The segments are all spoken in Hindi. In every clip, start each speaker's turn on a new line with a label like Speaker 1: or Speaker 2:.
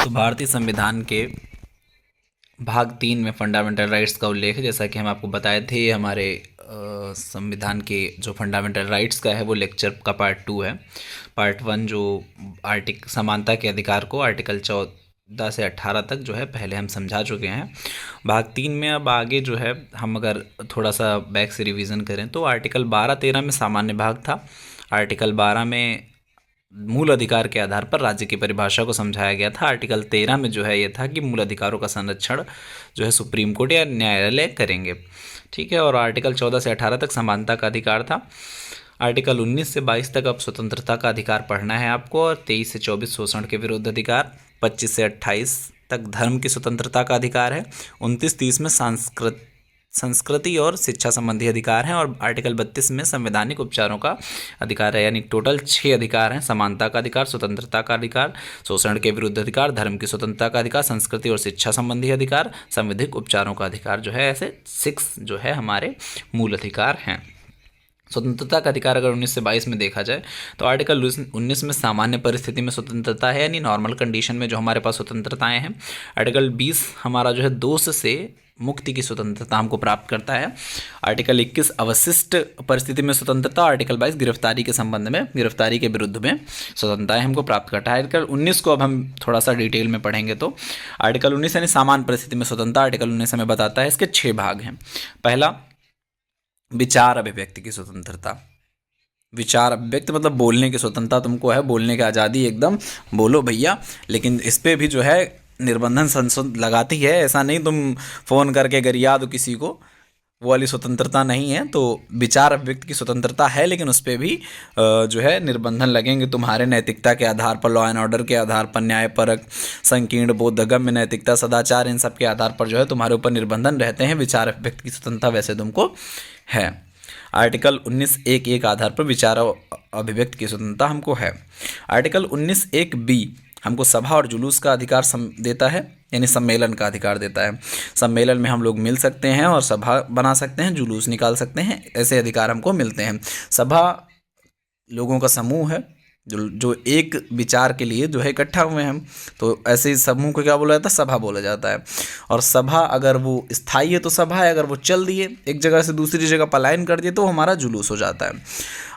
Speaker 1: तो भारतीय संविधान के भाग 3 में फंडामेंटल राइट्स का उल्लेख है। जैसा कि हम आपको बताए थे, हमारे संविधान के जो फंडामेंटल राइट्स का है वो लेक्चर का पार्ट 2 है। पार्ट 1 जो समानता के अधिकार को आर्टिकल 14 से 18 तक जो है पहले हम समझा चुके हैं। भाग 3 में अब आगे जो है हम अगर थोड़ा सा बैक से रिवीजन करें तो आर्टिकल 12-13 में सामान्य भाग था। आर्टिकल 12 में मूल अधिकार के आधार पर राज्य की परिभाषा को समझाया गया था। आर्टिकल 13 में जो है ये था कि मूल अधिकारों का संरक्षण जो है सुप्रीम कोर्ट या न्यायालय करेंगे, ठीक है। और आर्टिकल 14 से 18 तक समानता का अधिकार था। आर्टिकल 19 से 22 तक अब स्वतंत्रता का अधिकार पढ़ना है आपको, और 23 से 24 शोषण के विरुद्ध अधिकार, 25 से 28 तक धर्म की स्वतंत्रता का अधिकार है, 29-30 में संस्कृति और शिक्षा संबंधी अधिकार हैं, और आर्टिकल 32 में संवैधानिक उपचारों का अधिकार है। यानी टोटल 6 अधिकार हैं: समानता का अधिकार, स्वतंत्रता का अधिकार, शोषण के विरुद्ध अधिकार, धर्म की स्वतंत्रता का अधिकार, संस्कृति और शिक्षा संबंधी अधिकार, संवैधानिक उपचारों का अधिकार। जो है ऐसे 6 जो है हमारे मूल अधिकार हैं। स्वतंत्रता का अधिकार अगर 19 से 22 में देखा जाए तो आर्टिकल 19 में सामान्य परिस्थिति में स्वतंत्रता है, यानी नॉर्मल कंडीशन में जो हमारे पास स्वतंत्रताएं हैं। आर्टिकल 20 हमारा जो है दोष से मुक्ति की स्वतंत्रता हमको प्राप्त करता है। आर्टिकल 21 अवशिष्ट परिस्थिति में स्वतंत्रता। आर्टिकल 22 गिरफ्तारी के संबंध में, गिरफ्तारी के विरुद्ध में स्वतंत्रताएं हमको प्राप्त करता है। आर्टिकल 19 को अब हम थोड़ा सा डिटेल में पढ़ेंगे तो आर्टिकल 19 यानी सामान्य परिस्थिति में स्वतंत्रता। आर्टिकल 19 हमें बताता है इसके 6 भाग हैं। पहला, विचार अभिव्यक्ति की स्वतंत्रता। विचार अभिव्यक्ति मतलब बोलने की स्वतंत्रता तुमको है, बोलने की आज़ादी, एकदम बोलो भैया। लेकिन इस पर भी जो है निर्बंधन संसद लगाती है। ऐसा नहीं तुम फ़ोन करके गरिया दो किसी को, वो वाली स्वतंत्रता नहीं है। तो विचार अभिव्यक्ति की स्वतंत्रता है, लेकिन उस पर भी जो है निर्बंधन लगेंगे तुम्हारे नैतिकता के आधार पर, लॉ एंड ऑर्डर के आधार पर, न्यायपरक, संकीर्ण, बोधगम्य, नैतिकता, सदाचार, इन सब के आधार पर जो है तुम्हारे ऊपर निर्बंधन रहते हैं। विचार अभिव्यक्ति की स्वतंत्रता वैसे तुमको है। आर्टिकल 19(1) आधार पर विचार अभिव्यक्ति की स्वतंत्रता हमको है। आर्टिकल 19(1)(b) हमको सभा और जुलूस का अधिकार देता है, यानी सम्मेलन का अधिकार देता है। सम्मेलन में हम लोग मिल सकते हैं और सभा बना सकते हैं, जुलूस निकाल सकते हैं, ऐसे अधिकार हमको मिलते हैं। सभा लोगों का समूह है जो एक विचार के लिए जो है इकट्ठा हुए हैं, तो ऐसे ही समूह को क्या बोला जाता है? सभा बोला जाता है। और सभा अगर वो स्थायी है तो सभा है, अगर वो चल दिए एक जगह से दूसरी जगह पलायन कर दिए तो हमारा जुलूस हो जाता है।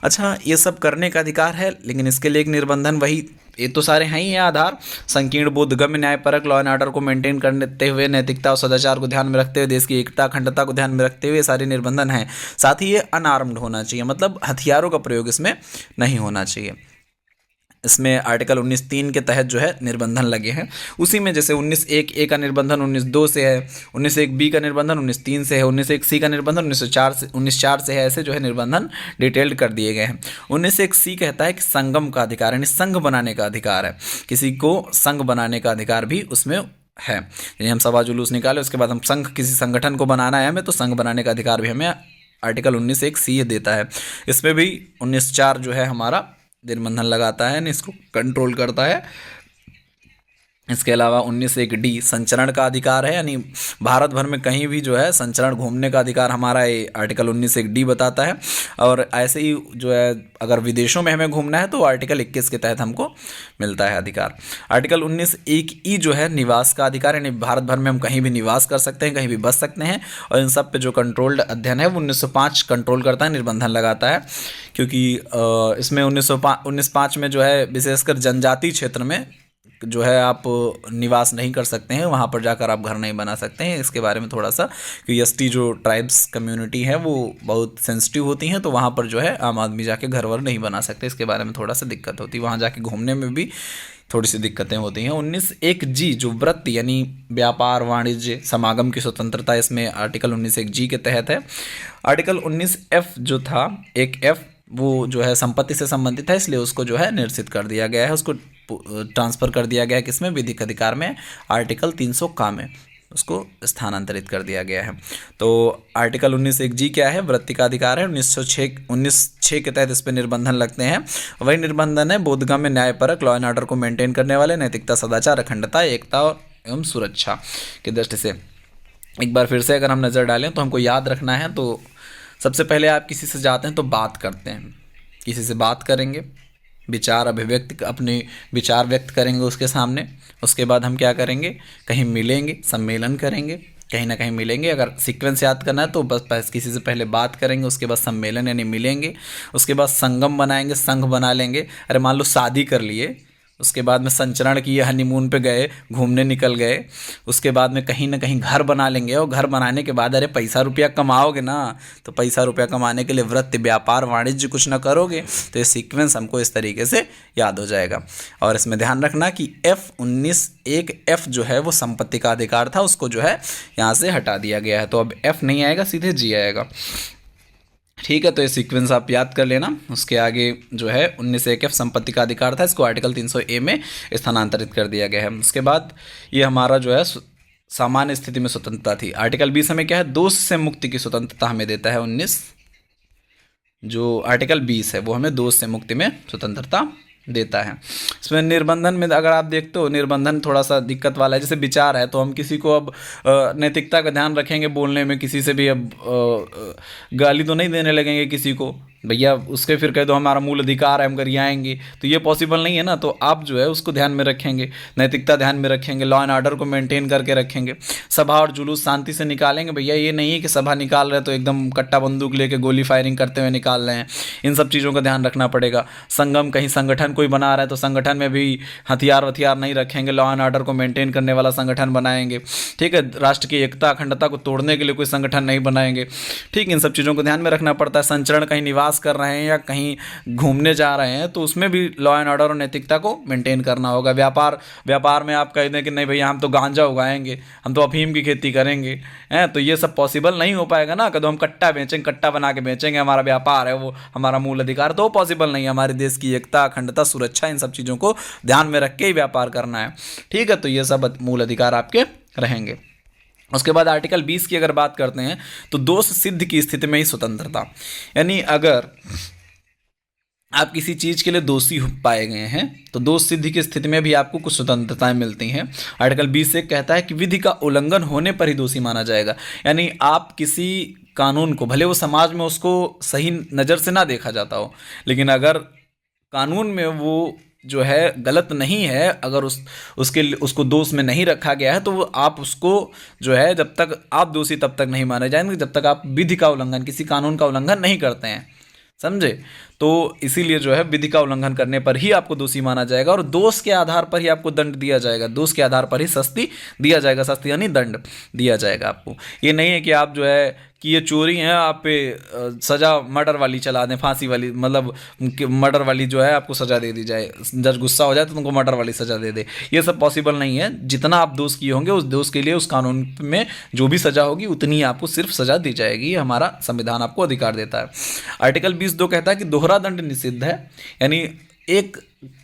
Speaker 1: अच्छा, ये सब करने का अधिकार है, लेकिन इसके लिए एक निर्बंधन, वही ये तो सारे हैं ही हैं आधार: संकीर्ण, बोधगम्य, न्यायपरक, लॉ एंड ऑर्डर को मेंटेन करते हुए, नैतिकता और सदाचार को ध्यान में रखते हुए, देश की एकता अखंडता को ध्यान में रखते हुए सारे निर्बंधन हैं। साथ ही ये अनआर्म्ड होना चाहिए, मतलब हथियारों का प्रयोग इसमें नहीं होना चाहिए। इसमें आर्टिकल 19(3) के तहत जो है निर्बंधन लगे हैं। उसी में जैसे 19(1)(a) का निर्बंधन 19(2) से है, 19(1)(b) का निर्बंधन 19(3) से है, 19(1)(c) का निर्बंधन 19(4) से है। ऐसे जो है निर्बंधन डिटेल्ड कर दिए गए हैं। 19(1)(c) कहता है कि संगम का अधिकार, यानी संघ बनाने का अधिकार है। किसी को संघ बनाने का अधिकार भी उसमें है। यानी हम सभा जुलूस निकाले, उसके बाद हम संघ, किसी संगठन को बनाना है हमें, तो संघ बनाने का अधिकार भी हमें आर्टिकल 19(1)(c) देता है। इसमें भी 19(4) जो है हमारा निर्बंधन लगाता है, इसको कंट्रोल करता है। इसके अलावा 19(1)(d) संचरण का अधिकार है, यानी भारत भर में कहीं भी जो है संचरण, घूमने का अधिकार हमारा ये आर्टिकल 19(1)(d) बताता है। और ऐसे ही जो है अगर विदेशों में हमें घूमना है तो आर्टिकल 21 के तहत हमको मिलता है अधिकार। आर्टिकल 19(1)(e) जो है निवास का अधिकार, यानी भारत भर में हम कहीं भी निवास कर सकते हैं, कहीं भी बस सकते हैं। और इन सब पे जो कंट्रोल्ड अध्ययन है वो 1905 कंट्रोल करता है, निर्बंधन लगाता है। क्योंकि इसमें 1905 में जो है विशेषकर जनजातीय क्षेत्र में जो है आप निवास नहीं कर सकते हैं, वहाँ पर जाकर आप घर नहीं बना सकते हैं। इसके बारे में थोड़ा सा, क्योंकि एसटी जो ट्राइब्स कम्युनिटी है वो बहुत सेंसिटिव होती हैं, तो वहाँ पर जो है आम आदमी जाके घर वर नहीं बना सकते। इसके बारे में थोड़ा सा दिक्कत होती है, वहाँ जाके घूमने में भी थोड़ी सी दिक्कतें होती हैं। 19(1)(g) जो वृत्ति यानी व्यापार, वाणिज्य, समागम की स्वतंत्रता, इसमें आर्टिकल 19(1)(g) के तहत है। आर्टिकल 19(f) जो था, एक F वो जो है संपत्ति से संबंधित है, इसलिए उसको जो है निरसित कर दिया गया है, उसको ट्रांसफ़र कर दिया गया है किसमें? विधिक अधिकार में, आर्टिकल 300 में उसको स्थानांतरित कर दिया गया है। तो आर्टिकल 19(1)(g) क्या है? वृत्ति का अधिकार है। 1906 के तहत इस पर निर्बंधन लगते हैं। वही निर्बंधन है बोधगम्य, न्यायपरक, लॉ एंड ऑर्डर को मेंटेन करने वाले, नैतिकता, सदाचार, अखंडता, एकता एवं सुरक्षा की दृष्टि से। एक बार फिर से अगर हम नज़र डालें तो हमको याद रखना है, तो सबसे पहले आप किसी से जाते हैं तो बात करते हैं, किसी से बात करेंगे, विचार अभिव्यक्त अपने विचार व्यक्त करेंगे उसके सामने। उसके बाद हम क्या करेंगे, कहीं मिलेंगे, सम्मेलन करेंगे, कहीं ना कहीं मिलेंगे। अगर सीक्वेंस याद करना है तो बस किसी से पहले बात करेंगे, उसके बाद सम्मेलन यानी मिलेंगे, उसके बाद संगम बनाएंगे, संघ बना लेंगे। अरे मान लो शादी कर लिए, उसके बाद में संचरण किए, हनीमून पे गए, घूमने निकल गए, उसके बाद में कहीं ना कहीं घर बना लेंगे। और घर बनाने के बाद अरे पैसा रुपया कमाओगे ना, तो पैसा रुपया कमाने के लिए वृत्ति, व्यापार, वाणिज्य कुछ ना करोगे, तो ये सीक्वेंस हमको इस तरीके से याद हो जाएगा। और इसमें ध्यान रखना कि F19 एक F जो है वो संपत्ति का अधिकार था, उसको जो है यहाँ से हटा दिया गया है, तो अब F नहीं आएगा, सीधे G आएगा। ठीक है, तो ये सीक्वेंस आप याद कर लेना। उसके आगे जो है 19(1)F संपत्ति का अधिकार था, इसको आर्टिकल 300A में स्थानांतरित कर दिया गया है। उसके बाद ये हमारा जो है सामान्य स्थिति में स्वतंत्रता थी। आर्टिकल 20 हमें क्या है, दोष से मुक्ति की स्वतंत्रता हमें देता है। 19 जो आर्टिकल 20 है वो हमें दोष से मुक्ति में स्वतंत्रता देता है। इसमें निर्बंधन में अगर आप देखते हो, निर्बंधन थोड़ा सा दिक्कत वाला है। जैसे विचार है तो हम किसी को अब नैतिकता का ध्यान रखेंगे बोलने में, किसी से भी अब गाली तो नहीं देने लगेंगे किसी को, भैया उसके फिर कह दो हमारा मूल अधिकार है हम गरियाएंगे, तो ये पॉसिबल नहीं है ना। तो आप जो है उसको ध्यान में रखेंगे, नैतिकता ध्यान में रखेंगे, लॉ एंड ऑर्डर को मेंटेन करके रखेंगे। सभा और जुलूस शांति से निकालेंगे, भैया ये नहीं है कि सभा निकाल रहे तो एकदम कट्टा बंदूक लेके गोली फायरिंग करते हुए निकाल रहे हैं, इन सब चीज़ों का ध्यान रखना पड़ेगा। संगम, कहीं संगठन कोई बना रहा है तो संगठन में भी हथियार वथियार नहीं रखेंगे, लॉ एंड ऑर्डर को मेंटेन करने वाला संगठन बनाएंगे। ठीक है, राष्ट्र की एकता अखंडता को तोड़ने के लिए कोई संगठन नहीं बनाएंगे। ठीक, इन सब चीज़ों को ध्यान में रखना पड़ता है। संचरण, कहीं निवास कर रहे हैं या कहीं घूमने जा रहे हैं तो उसमें भी लॉ एंड ऑर्डर और नैतिकता को मेंटेन करना होगा। व्यापार में आप कह दें कि नहीं भैया हम तो गांजा उगाएंगे, हम तो अफीम की खेती करेंगे, हैं, तो ये सब पॉसिबल नहीं हो पाएगा ना। कदम हम कट्टा बेचेंगे, कट्टा बना के बेचेंगे, हमारा व्यापार है वो हमारा मूल अधिकार, तो पॉसिबल नहीं है। हमारे देश की एकता अखंडता सुरक्षा इन सब चीज़ों को ध्यान में रख के ही व्यापार करना है। ठीक है, तो ये सब मूल अधिकार आपके रहेंगे। उसके बाद आर्टिकल 20 की अगर बात करते हैं तो दोष सिद्ध की स्थिति में ही स्वतंत्रता, यानी अगर आप किसी चीज़ के लिए दोषी पाए गए हैं तो दोष सिद्धि की स्थिति में भी आपको कुछ स्वतंत्रताएं मिलती हैं। आर्टिकल 20 से कहता है कि विधि का उल्लंघन होने पर ही दोषी माना जाएगा, यानी आप किसी कानून को, भले वो समाज में उसको सही नज़र से ना देखा जाता हो, लेकिन अगर कानून में वो जो है गलत नहीं है, अगर उसको दोष में नहीं रखा गया है, तो वो आप उसको जो है जब तक आप दोषी तब तक नहीं माने जाएंगे जब तक आप विधि का उल्लंघन, किसी कानून का उल्लंघन नहीं करते हैं, समझे। तो इसीलिए जो है विधि का उल्लंघन करने पर ही आपको दोषी माना जाएगा और दोष के आधार पर ही आपको दंड दिया जाएगा, दोष के आधार पर ही सस्ती दिया जाएगा, सस्ती यानी दंड दिया जाएगा आपको। ये नहीं है कि आप जो है कि ये चोरी है आप पे सज़ा मर्डर वाली चला दें, फांसी वाली, मतलब मर्डर वाली जो है आपको सज़ा दे दी जाए, जज गुस्सा हो जाए तो तुमको मर्डर वाली सज़ा दे दे, ये सब पॉसिबल नहीं है। जितना आप दोष किए होंगे उस दोष के लिए उस कानून में जो भी सज़ा होगी उतनी आपको सिर्फ सज़ा दी जाएगी, हमारा संविधान आपको अधिकार देता है। आर्टिकल 20(2) कहता है कि दोहरा दंड निषिद्ध है, यानी एक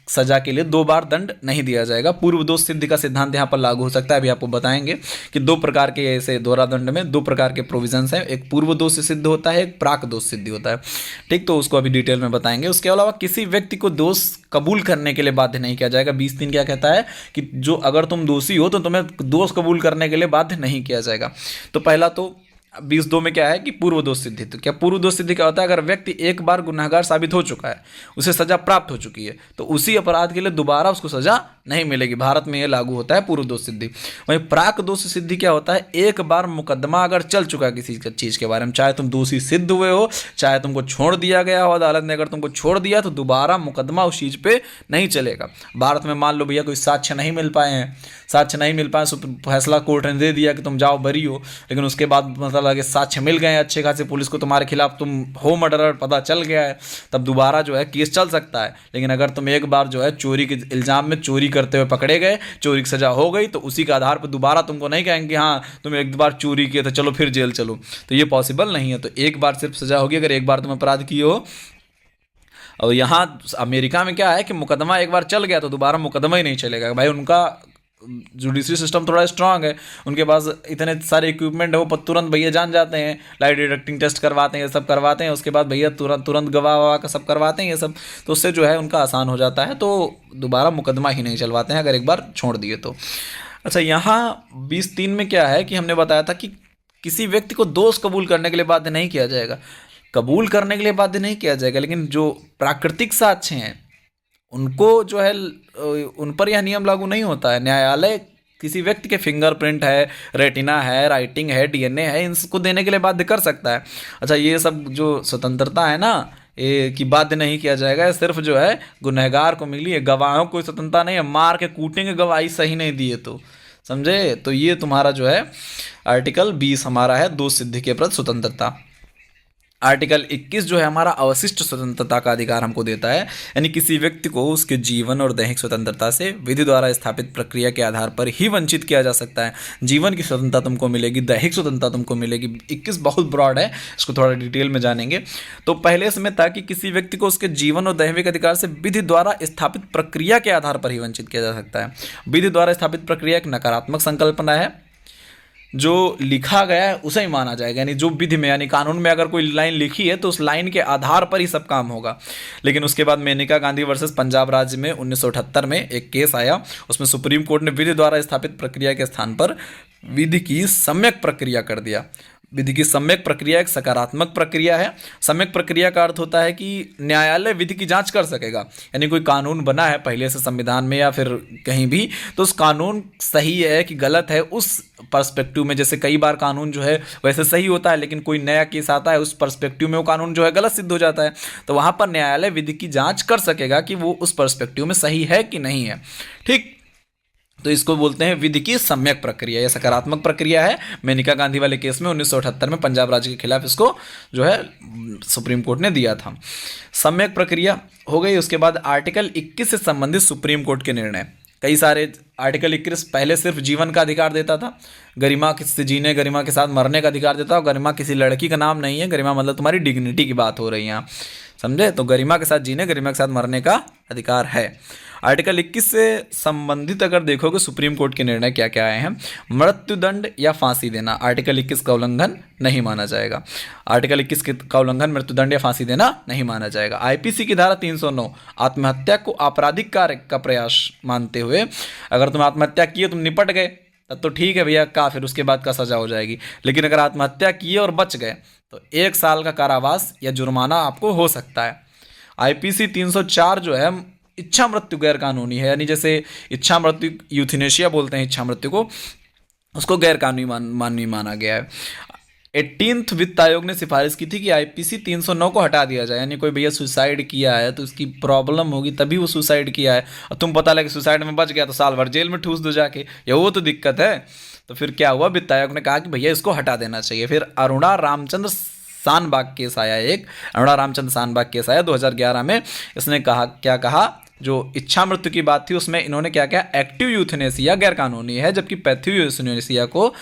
Speaker 1: सजा के लिए 2 बार दंड नहीं दिया जाएगा। पूर्व दोष सिद्धि का सिद्धांत यहाँ पर लागू हो सकता है, अभी आपको बताएंगे कि 2 प्रकार के ऐसे दोहरा दंड में 2 प्रकार के प्रोविजंस हैं, एक पूर्व दोष से सिद्ध होता है, एक प्राक दोष सिद्धि होता है। ठीक, तो उसको अभी डिटेल में बताएंगे। उसके अलावा किसी व्यक्ति को दोष कबूल करने के लिए बाध्य नहीं किया जाएगा। 20(3) क्या कहता है कि जो अगर तुम दोषी हो तो तुम्हें दोष कबूल करने के लिए बाध्य नहीं किया जाएगा। तो पहला तो 20(2) में क्या है कि पूर्व दोष सिद्धि। तो क्या पूर्व दोष सिद्धि क्या होता है, अगर व्यक्ति एक बार गुनहगार साबित हो चुका है, उसे सजा प्राप्त हो चुकी है, तो उसी अपराध के लिए दोबारा उसको सजा नहीं मिलेगी। भारत में यह लागू होता है पूर्व दोष सिद्धि। वहीं प्राक दोष सिद्धि क्या होता है, एक बार मुकदमा अगर चल चुका है किसी चीज़ के बारे में, चाहे तुम दोषी सिद्ध हुए हो, चाहे तुमको छोड़ दिया गया हो, अदालत ने अगर तुमको छोड़ दिया तो दोबारा मुकदमा उस चीज़ पे नहीं चलेगा। भारत में मान लो भैया कोई साक्ष्य नहीं मिल पाए हैं, फैसला कोर्ट ने दे दिया कि तुम जाओ बरी हो, लेकिन उसके बाद मतलब लगे साक्ष्य मिल गए अच्छे खासे, पुलिस को तुम्हारे खिलाफ तुम हो मर्डरर पता चल गया है, तब दोबारा जो है केस चल सकता है। लेकिन अगर तुम एक बार जो है चोरी के इल्ज़ाम में चोरी करते हुए पकड़े गए, चोरी की सजा हो गई, तो उसी के आधार पर दोबारा तुमको नहीं कहेंगे हाँ तुम एक बार चोरी किए तो चलो फिर जेल चलो, तो ये पॉसिबल नहीं है। तो एक बार सिर्फ सजा होगी अगर एक बार तुम अपराध किए हो। और यहाँ अमेरिका में क्या है कि मुकदमा एक बार चल गया तो दोबारा मुकदमा ही नहीं चलेगा। भाई उनका जुडिशरी सिस्टम थोड़ा स्ट्रांग है, उनके पास इतने सारे इक्विपमेंट है, वो तुरंत भैया जान जाते हैं, लाइट डिटेक्टिंग टेस्ट करवाते हैं, ये सब करवाते हैं, उसके बाद भैया तुरंत गवाह ववाह का सब करवाते हैं ये सब, तो उससे जो है उनका आसान हो जाता है, तो दोबारा मुकदमा ही नहीं चलवाते हैं अगर एक बार छोड़ दिए तो। अच्छा, यहाँ 20(3) में क्या है कि हमने बताया था कि किसी व्यक्ति को दोष कबूल करने के लिए बाध्य नहीं किया जाएगा, कबूल करने के लिए बाध्य नहीं किया जाएगा, लेकिन जो प्राकृतिक साक्ष्य हैं उनको जो है उन पर यह नियम लागू नहीं होता है। न्यायालय किसी व्यक्ति के फिंगरप्रिंट है, रेटिना है, राइटिंग है, डीएनए है, इनको देने के लिए बाध्य कर सकता है। अच्छा, ये सब जो स्वतंत्रता है ना, ये कि बाध्य नहीं किया जाएगा, ये सिर्फ जो है गुनहगार को मिली है, गवाहों को स्वतंत्रता नहीं है, मार के कूटेंगे गवाही सही नहीं दिए तो, समझे। तो ये तुम्हारा जो है आर्टिकल 20 हमारा है दोष सिद्धि के प्रति स्वतंत्रता। आर्टिकल 21 जो है हमारा अवशिष्ट स्वतंत्रता का अधिकार हमको देता है, यानी किसी व्यक्ति को उसके जीवन और दैहिक स्वतंत्रता से विधि द्वारा स्थापित प्रक्रिया के आधार पर ही वंचित किया जा सकता है। जीवन की स्वतंत्रता तुमको मिलेगी, दैहिक स्वतंत्रता तुमको मिलेगी। 21 बहुत ब्रॉड है, इसको थोड़ा डिटेल में जानेंगे। तो पहले इसमें था कि किसी व्यक्ति को उसके जीवन और दैहिक अधिकार से विधि द्वारा स्थापित प्रक्रिया के आधार पर ही वंचित किया जा सकता है। विधि द्वारा स्थापित प्रक्रिया एक नकारात्मक संकल्पना है, जो लिखा गया है उसे ही माना जाएगा, यानी जो विधि में यानी कानून में अगर कोई लाइन लिखी है तो उस लाइन के आधार पर ही सब काम होगा। लेकिन उसके बाद मेनका गांधी वर्सेस पंजाब राज्य में 1978 में एक केस आया, उसमें सुप्रीम कोर्ट ने विधि द्वारा स्थापित प्रक्रिया के स्थान पर विधि की सम्यक प्रक्रिया कर दिया। विधि की सम्यक प्रक्रिया एक सकारात्मक प्रक्रिया है। सम्यक प्रक्रिया का अर्थ होता है कि न्यायालय विधि की जांच कर सकेगा, यानी कोई कानून बना है पहले से संविधान में या फिर कहीं भी, तो उस कानून सही है कि गलत है उस पर्सपेक्टिव में, जैसे कई बार कानून जो है वैसे सही होता है लेकिन कोई नया केस आता है उस पर्सपेक्टिव में वो कानून जो है गलत सिद्ध हो जाता है, तो वहाँ पर न्यायालय विधि की जाँच कर सकेगा कि वो उस पर्सपेक्टिव में सही है कि नहीं है। ठीक, तो इसको बोलते हैं विधि की सम्यक प्रक्रिया। यह सकारात्मक प्रक्रिया है। मेनका गांधी वाले केस में 1978 में पंजाब राज्य के खिलाफ इसको जो है सुप्रीम कोर्ट ने दिया था। सम्यक प्रक्रिया हो गई। उसके बाद आर्टिकल 21 से संबंधित सुप्रीम कोर्ट के निर्णय, कई सारे। आर्टिकल 21 पहले सिर्फ जीवन का अधिकार देता था, गरिमा से जीने, गरिमा के साथ मरने का अधिकार देता था। गरिमा किसी लड़की का नाम नहीं है, गरिमा मतलब तुम्हारी डिग्निटी की बात हो रही है यहाँ, समझे। तो गरिमा के साथ जीने, गरिमा के साथ मरने का अधिकार है। आर्टिकल 21 से संबंधित अगर देखोगे सुप्रीम कोर्ट के निर्णय क्या क्या आए हैं, मृत्युदंड या फांसी देना आर्टिकल 21 का उल्लंघन नहीं माना जाएगा। आर्टिकल 21 का उल्लंघन मृत्युदंड या फांसी देना नहीं माना जाएगा। आईपीसी की धारा 309 आत्महत्या को आपराधिक कार्य का प्रयास मानते हुए, अगर तुम आत्महत्या किए, तुम निपट गए तब तो ठीक है भैया, का फिर उसके बाद का सजा हो जाएगी। लेकिन अगर आत्महत्या किए और बच गए तो 1 साल का कारावास या जुर्माना आपको हो सकता है। आईपीसी 304 जो है इच्छा मृत्यु गैर कानूनी है, यानी जैसे इच्छा मृत्यु यूथनेशिया बोलते हैं इच्छा मृत्यु को, उसको गैर कानूनी माननीय माना गया है। 18th वित्त आयोग ने सिफारिश की थी कि आईपीसी 309 को हटा दिया जाए, यानी कोई भैया सुसाइड किया है तो उसकी प्रॉब्लम होगी तभी वो सुसाइड किया है, और तुम पता लगे सुसाइड में बच गया तो साल भर जेल में ठूस दो जाके, ये वो तो दिक्कत है। तो फिर क्या हुआ, वित्त आयोग ने कहा कि भैया इसको हटा देना चाहिए। फिर अरुणा रामचंद्र शानबाग केस आया, एक अरुणा रामचंद्र शानबाग केस आया 2011 में। इसने कहा, क्या कहा, जो इच्छा मृत्यु की बात थी उसमें इन्होंने क्या किया, एक्टिव यूथनेसिया गैर कानूनी है, जबकि पैसिव यूथनेसिया को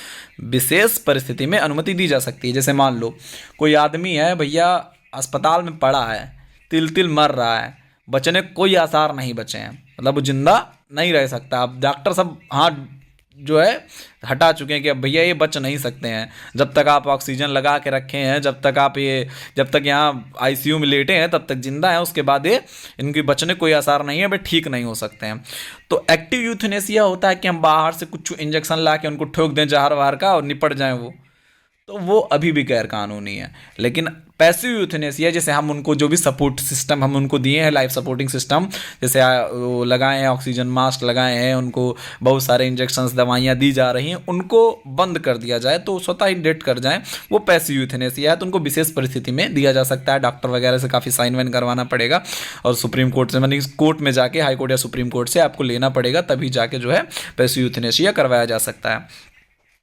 Speaker 1: विशेष परिस्थिति में अनुमति दी जा सकती है। जैसे मान लो कोई आदमी है भैया अस्पताल में पड़ा है, तिल तिल मर रहा है, बचने कोई आसार नहीं बचे हैं, मतलब वो जिंदा नहीं रह सकता। अब डॉक्टर सब हाथ जो है हटा चुके हैं कि अब भैया ये बच नहीं सकते हैं, जब तक आप ऑक्सीजन लगा के रखे हैं, जब तक यहाँ आईसीयू में लेटे हैं तब तक जिंदा है, उसके बाद ये इनके बचने कोई आसार नहीं है, वे ठीक नहीं हो सकते हैं। तो एक्टिव यूथनेसिया होता है कि हम बाहर से कुछ इंजेक्शन ला के उनको ठोक दें जहर वहर का और निपट जाएं, तो वो अभी भी गैर कानूनी है। लेकिन पैसिव यूथनेसिया, जैसे हम उनको जो भी सपोर्ट सिस्टम हम उनको दिए हैं, लाइफ सपोर्टिंग सिस्टम, जैसे वो लगाए हैं, ऑक्सीजन मास्क लगाए हैं, उनको बहुत सारे इंजेक्शंस दवाइयाँ दी जा रही हैं, उनको बंद कर दिया जाए तो स्वतः ही डेथ कर जाएं, वो पैसिव यूथनेसिया है। तो उनको विशेष परिस्थिति में दिया जा सकता है, डॉक्टर वगैरह से काफ़ी साइन वाइन करवाना पड़ेगा और सुप्रीम कोर्ट से, मतलब कोर्ट में जाके, हाई कोर्ट या सुप्रीम कोर्ट से आपको लेना पड़ेगा, तभी जाके जो है पैसिव यूथनेसिया करवाया जा सकता है।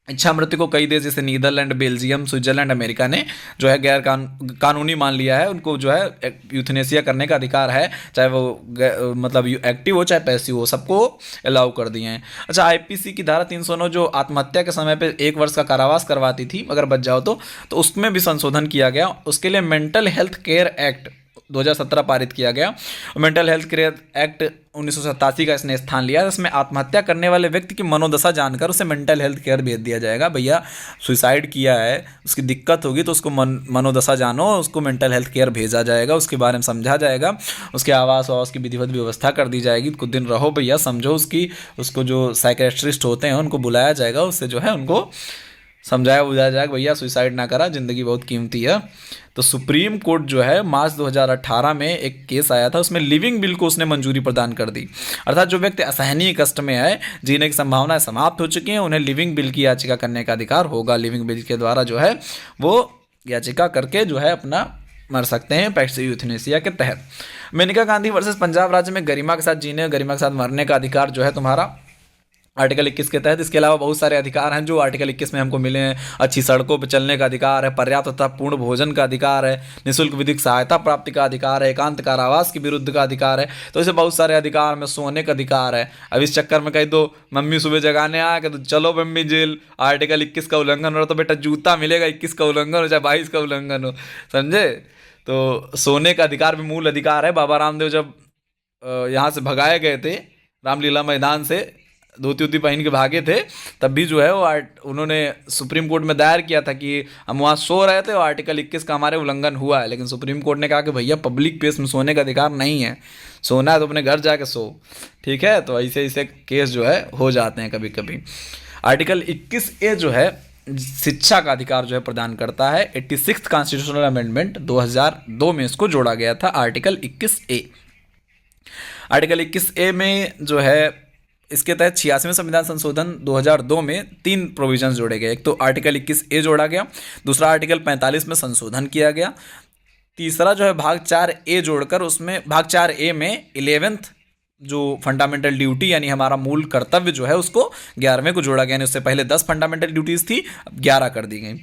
Speaker 1: इच्छा मृत्यु को कई देश जैसे नीदरलैंड, बेल्जियम, स्विट्जरलैंड, अमेरिका ने जो है गैर कानूनी मान लिया है, उनको जो है यूथनेसिया करने का अधिकार है, चाहे वो मतलब एक्टिव हो चाहे पैसिव हो, सबको अलाउ कर दिए हैं। अच्छा, आईपीसी की धारा 309 जो आत्महत्या के समय पे 1 वर्ष का कारावास करवाती थी अगर बच जाओ तो उसमें भी संशोधन किया गया। उसके लिए मेंटल हेल्थ केयर एक्ट 2017 पारित किया गया। मेंटल हेल्थ केयर एक्ट 1987 का इसने स्थान लिया। इसमें आत्महत्या करने वाले व्यक्ति की मनोदशा जानकर उसे मेंटल हेल्थ केयर भेज दिया जाएगा। भैया सुसाइड किया है, उसकी दिक्कत होगी तो उसको मनोदशा जानो, उसको मेंटल हेल्थ केयर भेजा जाएगा, उसके बारे में समझा जाएगा, उसके आवास की विधिवत व्यवस्था कर दी जाएगी। कुछ दिन रहो भैया, समझो उसको जो साइकेट्रिस्ट होते हैं उनको बुलाया जाएगा, उससे जो है उनको समझाया बुझाया जाए कि भैया सुसाइड ना करा, ज़िंदगी बहुत कीमती है। तो सुप्रीम कोर्ट जो है मार्च 2018 में एक केस आया था, उसमें लिविंग बिल को उसने मंजूरी प्रदान कर दी। अर्थात जो व्यक्ति असहनीय कष्ट में है, जीने की संभावनाएं समाप्त हो चुकी हैं, उन्हें लिविंग बिल की याचिका करने का अधिकार होगा। लिविंग बिल के द्वारा जो है वो याचिका करके जो है अपना मर सकते हैं पैक्स यूथनेसिया के तहत। मेनका गांधी वर्सेस पंजाब राज्य में गरिमा के साथ जीने, गरिमा के साथ मरने का अधिकार जो है तुम्हारा आर्टिकल 21 के तहत। इसके अलावा बहुत सारे अधिकार हैं जो आर्टिकल 21 में हमको मिले हैं। अच्छी सड़कों पर चलने का अधिकार है, पर्याप्त तथा पूर्ण भोजन का अधिकार है, निःशुल्क विधिक सहायता प्राप्ति का अधिकार है, एकांत कारावास के विरुद्ध का अधिकार है। तो ऐसे बहुत सारे अधिकार में सोने का अधिकार है। अब इस चक्कर में कहीं तो मम्मी सुबह जगाने आया कि तो चलो मम्मी जेल, आर्टिकल 21 का उल्लंघन हो रहा, तो बेटा जूता मिलेगा, 21 का उल्लंघन हो चाहे 22 का उल्लंघन हो, समझे। तो सोने का अधिकार भी मूल अधिकार है। बाबा रामदेव जब यहाँ से भगाए गए थे रामलीला मैदान से, धोती उती पहन के भागे थे, तब भी जो है वो उन्होंने सुप्रीम कोर्ट में दायर किया था कि हम वहाँ सो रहे थे और आर्टिकल 21 का हमारे उल्लंघन हुआ है। लेकिन सुप्रीम कोर्ट ने कहा कि भैया पब्लिक प्लेस में सोने का अधिकार नहीं है, सोना है तो अपने घर जाके सो, ठीक है। तो ऐसे ऐसे केस जो है हो जाते हैं कभी कभी। आर्टिकल 21A जो है शिक्षा का अधिकार जो है प्रदान करता है। 86th कॉन्स्टिट्यूशनल अमेंडमेंट 2002 में इसको जोड़ा गया था, आर्टिकल 21A। आर्टिकल 21A में जो है इसके तहत 86वें संविधान संशोधन 2002 में 3 प्रोविजंस जोड़े गए। एक तो आर्टिकल 21A जोड़ा गया, दूसरा आर्टिकल 45 में संशोधन किया गया, तीसरा जो है भाग 4A जोड़कर उसमें भाग 4A में 11th जो फंडामेंटल ड्यूटी यानी हमारा मूल कर्तव्य जो है उसको 11वें को जोड़ा गया। यानी उससे पहले 10 फंडामेंटल ड्यूटीज़ थी, अब 11 कर दी गई।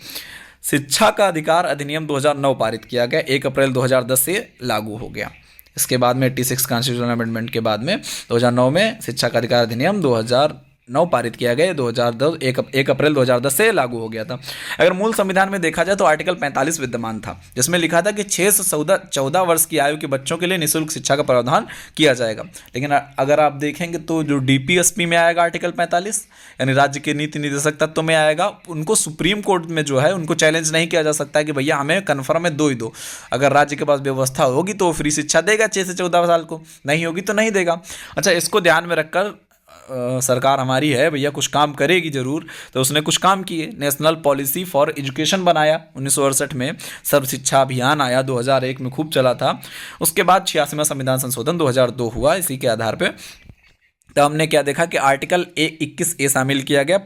Speaker 1: शिक्षा का अधिकार अधिनियम 2009 पारित किया गया, 1 अप्रैल 2010 से लागू हो गया। इसके बाद में 86 कॉन्स्टिट्यूशनल अमेंडमेंट के बाद में 2009 में शिक्षा का अधिकार अधिनियम 2009 पारित किया गया, 2010 1 अप्रैल 2010 से लागू हो गया था। अगर मूल संविधान में देखा जाए तो आर्टिकल 45 विद्यमान था, जिसमें लिखा था कि 6 से 14 वर्ष की आयु के बच्चों के लिए निःशुल्क शिक्षा का प्रावधान किया जाएगा। लेकिन अगर आप देखेंगे तो जो DPSP में आएगा आर्टिकल 45 यानी राज्य के नीति निर्देशक तत्व में आएगा, उनको सुप्रीम कोर्ट में जो है उनको चैलेंज नहीं किया जा सकता है कि भैया हमें कन्फर्म है 2 ही दो। अगर राज्य के पास व्यवस्था होगी तो फ्री शिक्षा देगा 6 से 14 साल को, नहीं होगी तो नहीं देगा। अच्छा, इसको ध्यान में रखकर सरकार हमारी है भैया कुछ काम करेगी ज़रूर, तो उसने कुछ काम किए। नेशनल पॉलिसी फॉर एजुकेशन बनाया 1968 में, सर्व शिक्षा अभियान आया 2001 में, खूब चला था। उसके बाद 86वां संविधान संशोधन 2002 हुआ। इसी के आधार पे तो हमने क्या देखा कि आर्टिकल 21A शामिल किया गया,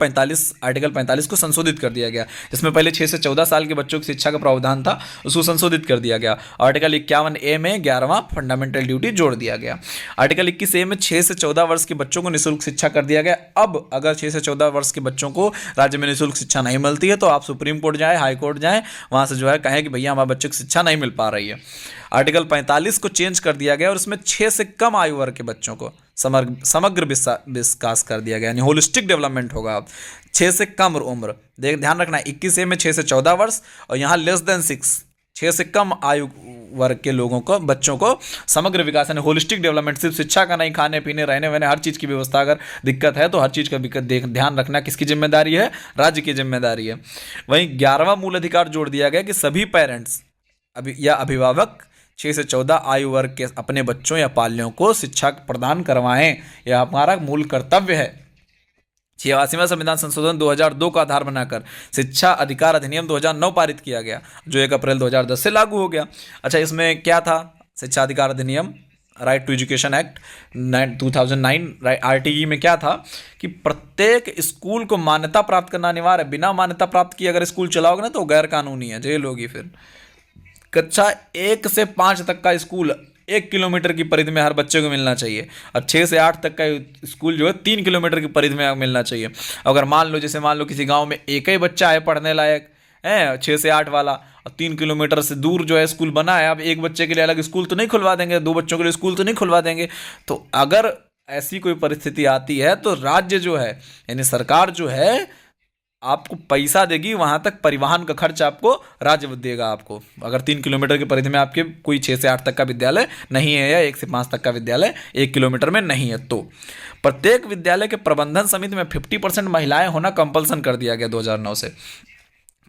Speaker 1: आर्टिकल 45 को संशोधित कर दिया गया, जिसमें पहले 6 से 14 साल के बच्चों की शिक्षा का प्रावधान था, उसको संशोधित कर दिया गया। आर्टिकल 51A में 11वां फंडामेंटल ड्यूटी जोड़ दिया गया। आर्टिकल 21A में 6 से 14 वर्ष के बच्चों को निःशुल्क शिक्षा कर दिया गया। अब अगर 6 से 14 वर्ष के बच्चों को राज्य में निःशुल्क शिक्षा नहीं मिलती है तो आप सुप्रीम कोर्ट जाएँ, हाई कोर्ट जाएँ, वहाँ से जो है कहें कि भैया हमारे बच्चों को शिक्षा नहीं मिल पा रही है। आर्टिकल 45 को चेंज कर दिया गया और उसमें 6 से कम आयु वर्ग के बच्चों को समग्र विकास कर दिया गया, यानी होलिस्टिक डेवलपमेंट होगा। अब 6 से कम उम्र, ध्यान रखना 21A में 6 से 14 वर्ष और यहाँ लेस देन 6 से कम आयु वर्ग के लोगों को, बच्चों को समग्र विकास यानी होलिस्टिक डेवलपमेंट, सिर्फ शिक्षा का नहीं, खाने पीने रहने वहने हर चीज़ की व्यवस्था अगर दिक्कत है तो हर चीज़ का ध्यान रखना किसकी जिम्मेदारी है, राज्य की जिम्मेदारी है। वहीं 11वां मूल अधिकार जोड़ दिया गया कि सभी पेरेंट्स या अभिभावक 6 से 14 आयु वर्ग के अपने बच्चों या पाल्यों को शिक्षा प्रदान करवाएं, यह हमारा मूल कर्तव्य है। 86वां संविधान संशोधन 2002 का आधार बनाकर शिक्षा अधिकार अधिनियम 2009 पारित किया गया, जो 1 अप्रैल 2010 से लागू हो गया। अच्छा, इसमें क्या था? शिक्षा अधिकार अधिनियम, right to education act 2009, RTE में क्या था कि प्रत्येक स्कूल को मान्यता प्राप्त करना अनिवार्य है। बिना मान्यता प्राप्त किए अगर स्कूल चलाओगे ना तो गैर कानूनी है, जेल होगी। फिर कक्षा 1 से 5 तक का स्कूल 1 किलोमीटर की परिधि में हर बच्चे को मिलना चाहिए, और 6 से 8 तक का स्कूल जो है 3 किलोमीटर की परिधि में मिलना चाहिए। अगर मान लो किसी गांव में एक ही बच्चा है पढ़ने लायक है, 6 से 8 वाला, और 3 किलोमीटर से दूर जो है स्कूल बना है, अब एक बच्चे के लिए अलग स्कूल तो नहीं खुलवा देंगे, 2 बच्चों के लिए स्कूल तो नहीं खुलवा देंगे। तो अगर ऐसी कोई परिस्थिति आती है तो राज्य जो है यानी सरकार जो है आपको पैसा देगी, वहाँ तक परिवहन का खर्च आपको राज्य देगा आपको। अगर 3 किलोमीटर की परिधि में आपके कोई 6 से 8 तक का विद्यालय नहीं है या 1 से 5 तक का विद्यालय 1 किलोमीटर में नहीं है, तो प्रत्येक विद्यालय के प्रबंधन समिति में 50% महिलाएं होना कंपल्सन कर दिया गया 2009 से।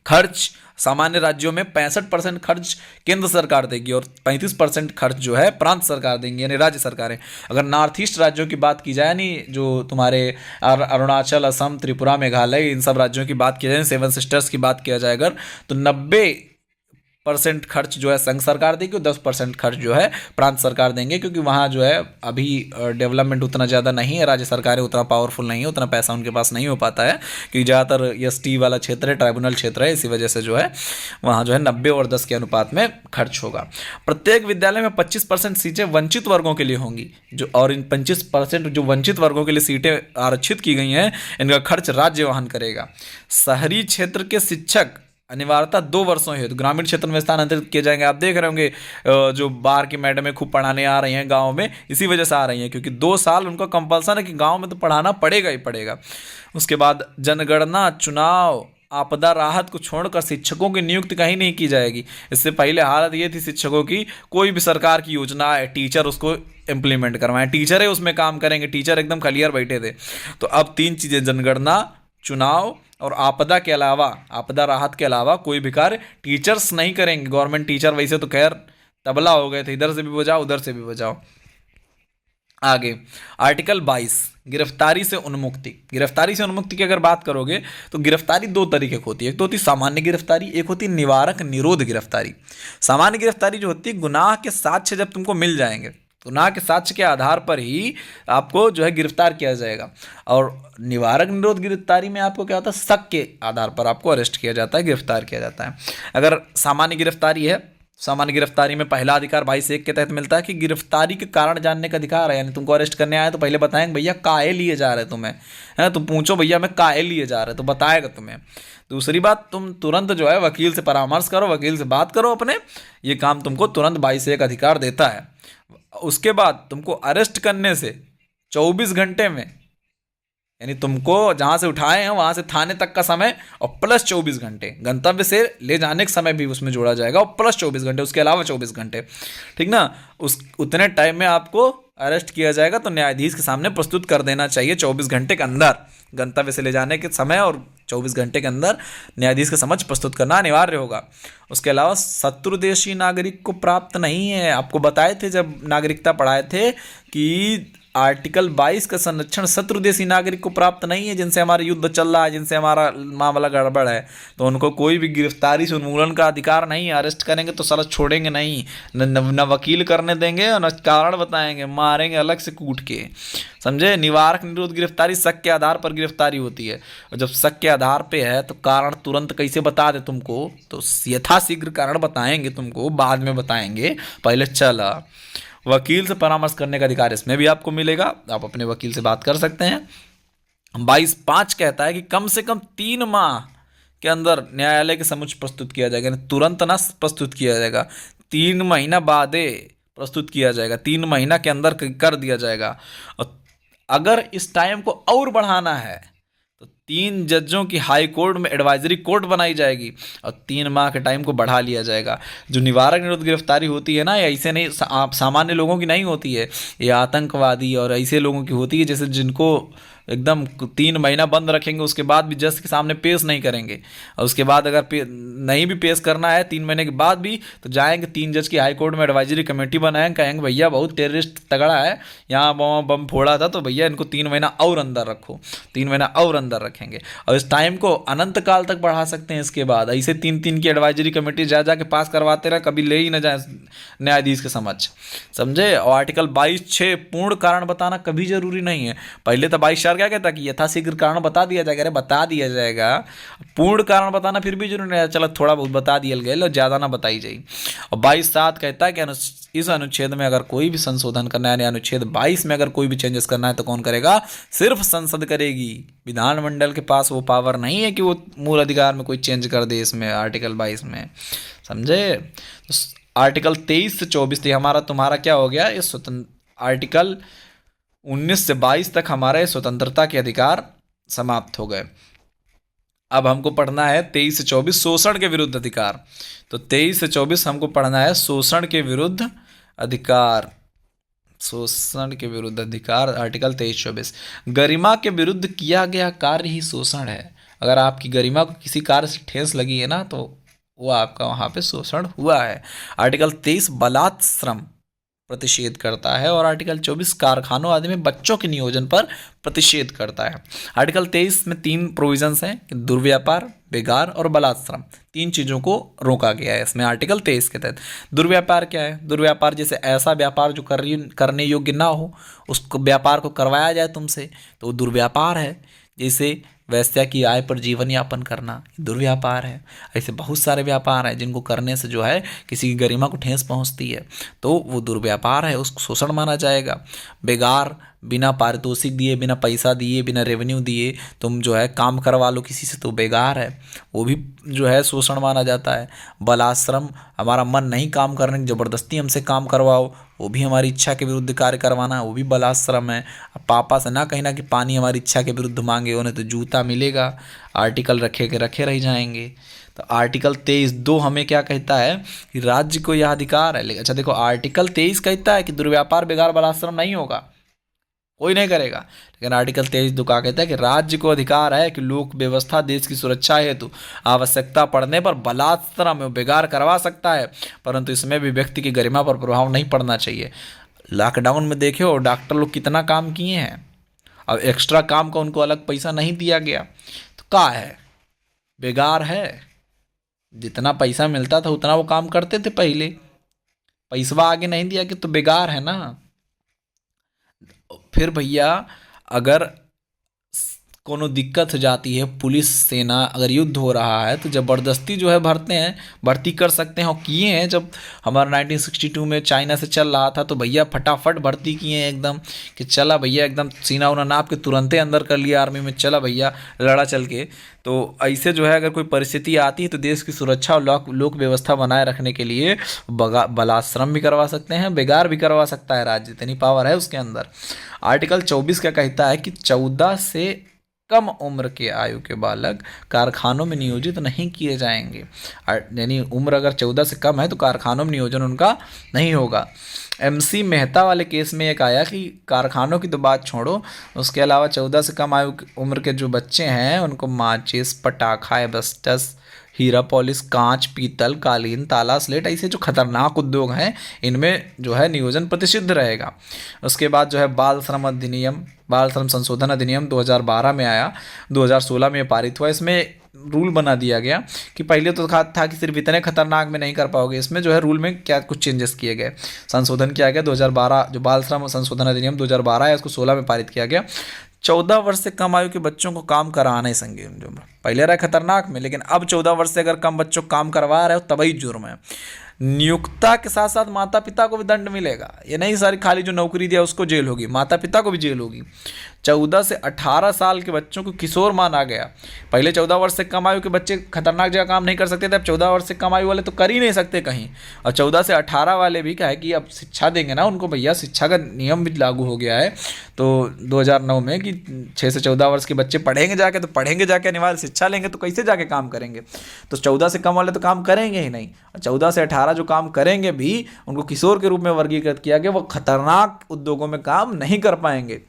Speaker 1: खर्च सामान्य राज्यों में 65% खर्च केंद्र सरकार देगी और 35% खर्च जो है प्रांत सरकार देंगी, यानी राज्य सरकारें। अगर नॉर्थ ईस्ट राज्यों की बात की जाए, नहीं जो तुम्हारे अरुणाचल, असम, त्रिपुरा, मेघालय, इन सब राज्यों की बात की जाए, सेवन सिस्टर्स की बात किया जाए अगर, तो 90% खर्च जो है संघ सरकार देगी और 10% खर्च जो है प्रांत सरकार देंगे, क्योंकि वहाँ जो है अभी डेवलपमेंट उतना ज़्यादा नहीं है, राज्य सरकारें उतना पावरफुल नहीं है, उतना पैसा उनके पास नहीं हो पाता है, क्योंकि ज़्यादातर एसटी वाला क्षेत्र है, ट्राइब्यूनल क्षेत्र है, इसी वजह से जो है वहाँ जो है 90 और 10 के अनुपात में खर्च होगा। प्रत्येक विद्यालय में 25% सीटें वंचित वर्गों के लिए होंगी, जो और इन 25% जो वंचित वर्गों के लिए सीटें आरक्षित की गई हैं, इनका खर्च राज्य वहन करेगा। शहरी क्षेत्र के शिक्षक अनिवार्यता 2 वर्षों हेतु ग्रामीण क्षेत्र में स्थानांतरित किए जाएंगे। आप देख रहे होंगे जो बाहर की मैडमें खूब पढ़ाने आ रही हैं गांव में, इसी वजह से आ रही हैं, क्योंकि 2 साल उनका कंपल्सन है कि गांव में तो पढ़ाना पड़ेगा ही पड़ेगा। उसके बाद जनगणना, चुनाव, आपदा राहत को छोड़कर शिक्षकों की नियुक्ति कहीं नहीं की जाएगी। इससे पहले हालत ये थी शिक्षकों की, कोई भी सरकार की योजना है, टीचर उसको इम्प्लीमेंट करवाएं, टीचर है उसमें काम करेंगे, टीचर एकदम क्लियर बैठे थे। तो अब 3 चीज़ें, जनगणना, चुनाव और आपदा के अलावा, आपदा राहत के अलावा कोई भी कार्य टीचर्स नहीं करेंगे। गवर्नमेंट टीचर वैसे तो खैर तबला हो गए थे, इधर से भी बजाओ उधर से भी बजाओ। आगे आर्टिकल 22, गिरफ्तारी से उन्मुक्ति। गिरफ्तारी से उन्मुक्ति की अगर बात करोगे तो गिरफ्तारी 2 तरीके की होती है, एक तो होती है सामान्य गिरफ्तारी, एक होती है निवारक निरोध गिरफ्तारी। सामान्य गिरफ्तारी जो होती है, गुनाह के साक्ष्य जब तुमको मिल जाएंगे, गुनाह के साक्ष्य के आधार पर ही आपको जो है गिरफ्तार किया जाएगा। और निवारक निरोध गिरफ्तारी में आपको क्या होता है, शक के आधार पर आपको अरेस्ट किया जाता है, गिरफ्तार किया जाता है। अगर सामान्य गिरफ्तारी है, सामान्य गिरफ्तारी में पहला अधिकार 22(1) के तहत मिलता है कि गिरफ्तारी के कारण जानने का अधिकार है, यानी तुमको अरेस्ट करने आए तो पहले बताएंगे भैया काहे लिए जा रहे तुम्हें, है तुम पूछो भैया मैं काहे लिए जा रहे, तो बताएगा तुम्हें। दूसरी बात, तुम तुरंत जो है वकील से परामर्श करो, वकील से बात करो अपने, ये काम तुमको तुरंत 22(1) अधिकार देता है। उसके बाद तुमको अरेस्ट करने से 24 घंटे में, यानी तुमको जहाँ से उठाए हैं वहाँ से थाने तक का समय और प्लस 24 घंटे, गंतव्य से ले जाने का समय भी उसमें जोड़ा जाएगा और प्लस 24 घंटे, उसके अलावा 24 घंटे, ठीक ना, उस उतने टाइम में आपको अरेस्ट किया जाएगा। तो न्यायाधीश के सामने प्रस्तुत कर देना चाहिए 24 घंटे के अंदर, गंतव्य से ले जाने के समय और 24 घंटे के अंदर न्यायाधीश के समक्ष प्रस्तुत करना अनिवार्य होगा। उसके अलावा शत्रु देशी नागरिक को प्राप्त नहीं है। आपको बताए थे जब नागरिकता पढ़ाए थे कि आर्टिकल 22 का संरक्षण शत्रु देशी नागरिक को प्राप्त नहीं है, जिनसे हमारा युद्ध चल रहा है, जिनसे हमारा मामला गड़बड़ है, तो उनको कोई भी गिरफ्तारी से उन्मूलन का अधिकार नहीं है। अरेस्ट करेंगे तो साला छोड़ेंगे नहीं, न वकील करने देंगे और न कारण बताएंगे, मारेंगे अलग से कूट के, समझे। निवारक निरोध गिरफ्तारी शक के आधार पर गिरफ्तारी होती है, और जब शक के आधार पे है तो कारण तुरंत कैसे बता दे तुमको, तो यथाशीघ्र कारण बताएंगे तुमको, बाद में बताएंगे, पहले चला। वकील से परामर्श करने का अधिकार इसमें भी आपको मिलेगा, आप अपने वकील से बात कर सकते हैं। 22(5) कहता है कि कम से कम 3 माह के अंदर न्यायालय के समक्ष प्रस्तुत किया जाएगा, तुरंत ना प्रस्तुत किया जाएगा, 3 महीना बादे प्रस्तुत किया जाएगा, 3 महीना के अंदर कर दिया जाएगा। और अगर इस टाइम को और बढ़ाना है तो 3 जजों की हाई कोर्ट में एडवाइजरी कोर्ट बनाई जाएगी और 3 माह के टाइम को बढ़ा लिया जाएगा। जो निवारक निरोध गिरफ्तारी होती है ना, ये ऐसे नहीं, सामान्य लोगों की नहीं होती है, ये आतंकवादी और ऐसे लोगों की होती है जैसे जिनको एकदम 3 महीना बंद रखेंगे, उसके बाद भी जज के सामने पेश नहीं करेंगे, और उसके बाद अगर नहीं भी पेश करना है 3 महीने के बाद भी, तो जाएंगे 3 जज की हाई कोर्ट में एडवाइजरी कमेटी बनाएंगे, कहेंगे भैया बहुत टेररिस्ट तगड़ा है, यहाँ बम फोड़ा था, तो भैया इनको 3 महीना और अंदर रखो, 3 महीना और अंदर रखेंगे, और इस टाइम को अनंत काल तक बढ़ा सकते हैं। इसके बाद ऐसे 3-3 की एडवाइजरी कमेटी जा के पास करवाते रहे, कभी ले ही ना जाए न्यायाधीश के समक्ष, समझे। और आर्टिकल 22(6) पूर्ण कारण बताना कभी जरूरी नहीं है। पहले तो 22(4) क्या कहता कि यथाशीघ्र कारण बता दिया जाएगा, अरे बता दिया जाएगा, पूर्ण कारण बताना फिर भी जरूरी नहीं है, चलो थोड़ा बहुत बता दिया गया, ज़्यादा ना बताई जाए। और 22(7) कहता है कि इस अनुच्छेद में अगर कोई भी संशोधन करना है, यानी अनुच्छेद 22 में अगर कोई भी चेंजेस करना है तो कौन करेगा, सिर्फ संसद करेगी। विधानमंडल के पास वो पावर नहीं है कि वो मूल अधिकार में कोई चेंज कर दे इसमें, आर्टिकल 22 में, समझे। तो आर्टिकल 23 से 24 हमारा तुम्हारा क्या हो गया, ये स्वतंत्र आर्टिकल 19 से 22 तक हमारे स्वतंत्रता के अधिकार समाप्त हो गए। अब हमको पढ़ना है 23 से 24 शोषण के विरुद्ध अधिकार। तो 23 से 24 हमको पढ़ना है शोषण के विरुद्ध अधिकार, शोषण के विरुद्ध अधिकार आर्टिकल 23-24। गरिमा के विरुद्ध किया गया कार्य ही शोषण है। अगर आपकी गरिमा को किसी कार्य से ठेस लगी है ना, तो वो आपका वहाँ पे शोषण हुआ है। आर्टिकल 23 बलात्श्रम प्रतिषेध करता है और आर्टिकल 24 कारखानों आदि में बच्चों के नियोजन पर प्रतिषेध करता है। आर्टिकल 23 में 3 प्रोविजंस हैं कि दुर्व्यापार, बेगार और बलात्श्रम, 3 चीज़ों को रोका गया है इसमें आर्टिकल 23 के तहत। दुर्व्यापार क्या है? दुर्व्यापार जैसे ऐसा व्यापार जो करने योग्य ना हो, उसको व्यापार को करवाया जाए तुमसे, तो वो दुर्व्यापार है। जैसे वैश्या की आय पर जीवन यापन करना दुर्व्यापार है। ऐसे बहुत सारे व्यापार हैं जिनको करने से जो है किसी की गरिमा को ठेस पहुंचती है, तो वो दुर्व्यापार है, उसको शोषण माना जाएगा। बेगार, बिना पारितोषिक दिए, बिना पैसा दिए, बिना रेवेन्यू दिए तुम जो है काम करवा लो किसी से, तो बेगार है, वो भी जो है शोषण माना जाता है। बलाश्रम, हमारा मन नहीं काम करने की, ज़बरदस्ती हमसे काम करवाओ, वो भी हमारी इच्छा के विरुद्ध कार्य करवाना, वो भी बलाश्रम है। अब पापा से ना कहना कि पानी हमारी इच्छा के विरुद्ध मांगे, उन्हें तो जूता मिलेगा, आर्टिकल रखे के रखे रह जाएंगे। तो आर्टिकल 23(2) हमें क्या कहता है कि राज्य को यह अधिकार है। अच्छा देखो, आर्टिकल 23 कहता है कि दुर्व्यापार, बेगार, बलाश्रम नहीं होगा, कोई नहीं करेगा। लेकिन आर्टिकल 23(2) क्या कहता है कि राज्य को अधिकार है कि लोक व्यवस्था, देश की सुरक्षा हेतु आवश्यकता पड़ने पर बलात्श्रम में बेगार करवा सकता है, परंतु इसमें भी व्यक्ति की गरिमा पर प्रभाव नहीं पड़ना चाहिए। लॉकडाउन में देखे हो डॉक्टर लोग कितना काम किए हैं, अब एक्स्ट्रा काम का उनको अलग पैसा नहीं दिया गया, तो क्या है? बेगार है। जितना पैसा मिलता था उतना वो काम करते थे पहले, पैसवा आगे नहीं दिया कि तो बेगार है ना। फिर भैया अगर कोनो दिक्कत हो जाती है, पुलिस सेना अगर युद्ध हो रहा है तो ज़बरदस्ती जो है भरते हैं, भर्ती कर सकते हैं और किए हैं। जब हमारा 1962 में चाइना से चल रहा था तो भैया फटाफट भर्ती किए हैं एकदम, कि चला भैया एकदम सीना उना नाप के तुरंते अंदर कर लिया आर्मी में, चला भैया लड़ा चल के। तो ऐसे जो है अगर कोई परिस्थिति आती है तो देश की सुरक्षा और लोक व्यवस्था बनाए रखने के लिए बलाश्रम भी करवा सकते हैं, बेगार भी करवा सकता है राज्य, इतनी पावर है उसके अंदर। आर्टिकल 24 क्या कहता है कि 14 से कम उम्र के आयु के बालक कारखानों में नियोजित नहीं किए जाएंगे। यानी उम्र अगर 14 से कम है तो कारखानों में नियोजन उनका नहीं होगा। MC मेहता वाले केस में एक आया कि कारखानों की तो बात छोड़ो, उसके अलावा 14 से कम आयु उम्र के जो बच्चे हैं उनको माचिस, पटाखा, एबस्टस, हीरा पॉलिश, कांच, पीतल, कालीन, ताला, स्लेट, ऐसे जो खतरनाक उद्योग हैं इनमें जो है नियोजन प्रतिषिद्ध रहेगा। उसके बाद जो है बाल श्रम संशोधन अधिनियम 2012 में आया, 2016 में पारित हुआ। इसमें रूल बना दिया गया कि पहले तो था कि सिर्फ इतने खतरनाक में नहीं कर पाओगे, इसमें जो है रूल में क्या कुछ चेंजेस किए गए, संशोधन किया गया। 2012 जो बाल श्रम संशोधन अधिनियम 2012 है, इसको 16 में पारित किया गया। 14 वर्ष से कम आयु के बच्चों को काम कराना ही संगीन जुर्म, पहले रहा खतरनाक में, लेकिन अब 14 वर्ष से अगर कम बच्चों को काम करवा रहे हो तभी जुर्म है। नियुक्ता के साथ साथ माता पिता को भी दंड मिलेगा, ये नहीं सारी खाली जो नौकरी दिया उसको जेल होगी, माता पिता को भी जेल होगी। 14 से 18 साल के बच्चों को किशोर माना गया। पहले 14 वर्ष से कम आयु के बच्चे खतरनाक जगह काम नहीं कर सकते थे, अब 14 वर्ष से कम आयु वाले तो कर ही नहीं सकते कहीं। और 14 से 18 वाले भी क्या है कि अब शिक्षा देंगे ना उनको, भैया शिक्षा का नियम भी लागू हो गया है तो 2009 में कि 6 से 14 वर्ष के बच्चे पढ़ेंगे जाके, तो पढ़ेंगे जाके अनिवार्य शिक्षा लेंगे तो कैसे जाके काम करेंगे। तो 14 से कम वाले तो काम करेंगे ही नहीं, और 14 से 18 जो काम करेंगे भी उनको किशोर के रूप में वर्गीकृत किया गया, वो खतरनाक उद्योगों में काम नहीं कर पाएंगे।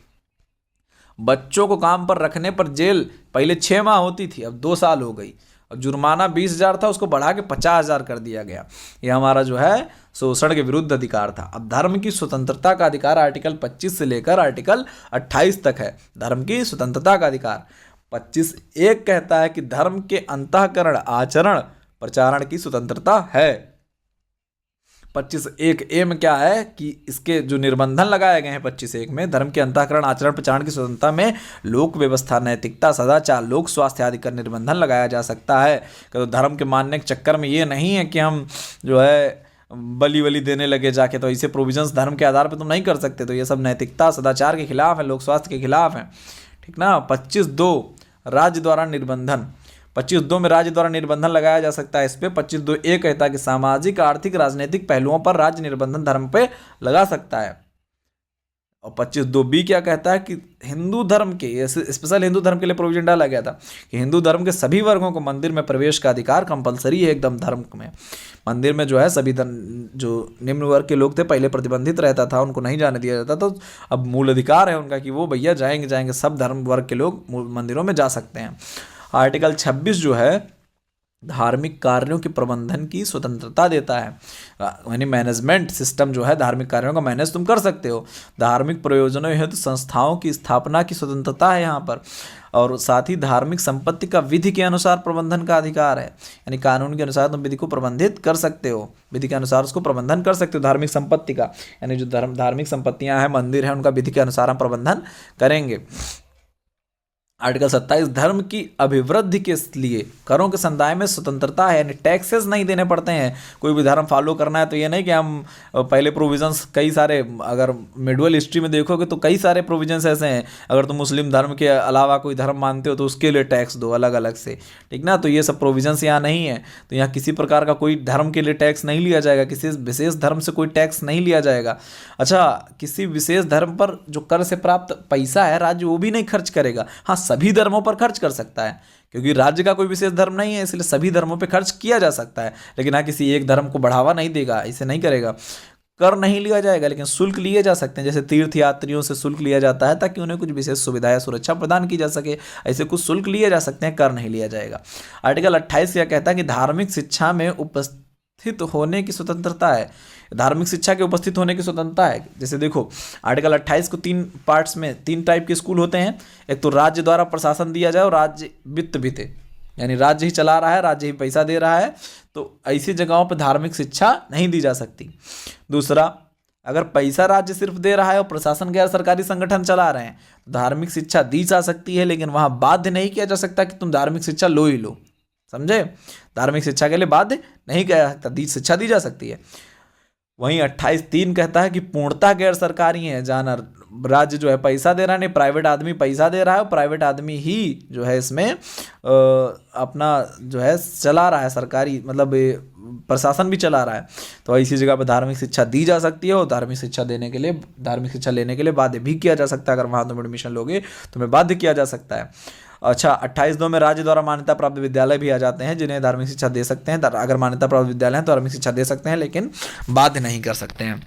Speaker 1: बच्चों को काम पर रखने पर जेल पहले 6 माह होती थी, अब 2 साल हो गई, और जुर्माना 20,000 था उसको बढ़ा के 50,000 कर दिया गया। ये हमारा जो है शोषण के विरुद्ध अधिकार था। अब धर्म की स्वतंत्रता का अधिकार आर्टिकल 25 से लेकर आर्टिकल 28 तक है। धर्म की स्वतंत्रता का अधिकार 25(1) कहता है कि धर्म के अंतःकरण, आचरण, प्रचारण की स्वतंत्रता है। 25(1) में क्या है कि इसके जो निर्बंधन लगाए गए हैं 25(1) में, धर्म के अंतःकरण, आचरण, प्रचारण की स्वतंत्रता में लोक व्यवस्था, नैतिकता, सदाचार, लोक स्वास्थ्य आदि का निर्बंधन लगाया जा सकता है। तो धर्म के मानने के चक्कर में ये नहीं है कि हम जो है बलि देने लगे जाके, तो ऐसे प्रोविजंस धर्म के आधार पर तुम नहीं कर सकते, तो ये सब नैतिकता, सदाचार के खिलाफ है, लोक स्वास्थ्य के खिलाफ है, ठीक ना। 25(2) राज्य द्वारा निर्बंधन, 25(2) में राज्य द्वारा निर्बंधन लगाया जा सकता है। इस पे 25(2)(a) कहता है कि सामाजिक, आर्थिक, राजनीतिक पहलुओं पर राज्य निर्बंधन धर्म पे लगा सकता है। और 25(2)(b) क्या कहता है कि हिंदू धर्म के, स्पेशल हिंदू धर्म के लिए प्रोविजन डाला गया था कि हिंदू धर्म के सभी वर्गों को मंदिर में प्रवेश का अधिकार कंपलसरी है एकदम। धर्म में मंदिर में जो है सभी जो निम्न वर्ग के लोग थे पहले प्रतिबंधित रहता था, उनको नहीं जाने दिया जाता, तो अब मूल अधिकार है उनका कि वो भैया जाएंगे, सब धर्म वर्ग के लोग मंदिरों में जा सकते हैं। आर्टिकल 26 जो है धार्मिक कार्यों के प्रबंधन की स्वतंत्रता देता है, यानी मैनेजमेंट सिस्टम जो है, धार्मिक कार्यों का मैनेज तुम कर सकते हो। धार्मिक प्रयोजनों हेतु संस्थाओं की स्थापना की स्वतंत्रता है यहाँ पर। और साथ ही धार्मिक संपत्ति का विधि के अनुसार प्रबंधन का अधिकार है, यानी कानून के अनुसार तुम विधि को प्रबंधित कर सकते हो, विधि के अनुसार उसको प्रबंधन कर सकते हो धार्मिक संपत्ति का, यानी जो धार्मिक संपत्तियां हैं, मंदिर है, उनका विधि के अनुसार हम प्रबंधन करेंगे। आर्टिकल 27, धर्म की अभिवृद्धि के लिए करों के संदाय में स्वतंत्रता है, यानी टैक्सेस नहीं देने पड़ते हैं। कोई भी धर्म फॉलो करना है तो ये नहीं कि हम पहले प्रोविजंस कई सारे, अगर मिडवल हिस्ट्री में देखोगे तो कई सारे प्रोविजंस ऐसे हैं, अगर तुम मुस्लिम धर्म के अलावा कोई धर्म मानते हो तो उसके लिए टैक्स दो अलग अलग से, ठीक ना। तो ये सब प्रोविजंस यहाँ नहीं है। तो यहाँ किसी प्रकार का कोई धर्म के लिए टैक्स नहीं लिया जाएगा, किसी विशेष धर्म से कोई टैक्स नहीं लिया जाएगा। अच्छा, किसी विशेष धर्म पर जो कर से प्राप्त पैसा है राज्य वो भी नहीं खर्च करेगा। हाँ, सभी धर्मों पर खर्च कर सकता है, क्योंकि राज्य का कोई विशेष धर्म नहीं है, इसलिए सभी धर्मों पे खर्च किया जा सकता है। लेकिन हाँ, किसी एक धर्म को बढ़ावा नहीं देगा, इसे नहीं करेगा। कर नहीं लिया जाएगा, लेकिन शुल्क लिए जा सकते हैं। जैसे तीर्थ यात्रियों से शुल्क लिया जाता है ताकि उन्हें कुछ विशेष सुविधा या सुरक्षा प्रदान की जा सके, ऐसे कुछ शुल्क लिए जा सकते हैं, कर नहीं लिया जाएगा। आर्टिकल 28 यह कहता है कि धार्मिक शिक्षा में उपस्थित होने की स्वतंत्रता है, धार्मिक शिक्षा के उपस्थित होने की स्वतंत्रता है। जैसे देखो, आर्टिकल 28 को 3 पार्ट्स में 3 टाइप के स्कूल होते हैं। एक तो राज्य द्वारा प्रशासन दिया जाए और राज्य वित्त भी थे, यानी राज्य ही चला रहा है, राज्य ही पैसा दे रहा है, तो ऐसी जगहों पर धार्मिक शिक्षा नहीं दी जा सकती। दूसरा, अगर पैसा राज्य सिर्फ दे रहा है और प्रशासन गैर सरकारी संगठन चला रहे हैं तो धार्मिक शिक्षा दी जा सकती है, लेकिन वहां बाध्य नहीं किया जा सकता कि तुम धार्मिक शिक्षा लो ही लो, समझे। धार्मिक शिक्षा के लिए बाध्य नहीं किया जा सकता, शिक्षा दी जा सकती है। वहीं 28(3) कहता है कि पूर्णतः गैर सरकारी है, जहाँ राज्य जो है पैसा दे रहा है, नहीं प्राइवेट आदमी पैसा दे रहा है, प्राइवेट आदमी ही जो है इसमें अपना जो है चला रहा है, सरकारी मतलब प्रशासन भी चला रहा है। तो इसी जगह पर धार्मिक शिक्षा दी जा सकती है और धार्मिक शिक्षा लेने के लिए बाध्य भी किया जा सकता है। अगर वहाँ तुम एडमिशन लोगे तो तुम्हें बाध्य किया जा सकता है। अच्छा, 28(2) में राज्य द्वारा मान्यता प्राप्त विद्यालय भी आ जाते हैं जिन्हें धार्मिक शिक्षा दे सकते हैं। अगर मान्यता प्राप्त विद्यालय हैं तो धार्मिक शिक्षा दे सकते हैं, लेकिन बाध्य नहीं कर सकते हैं,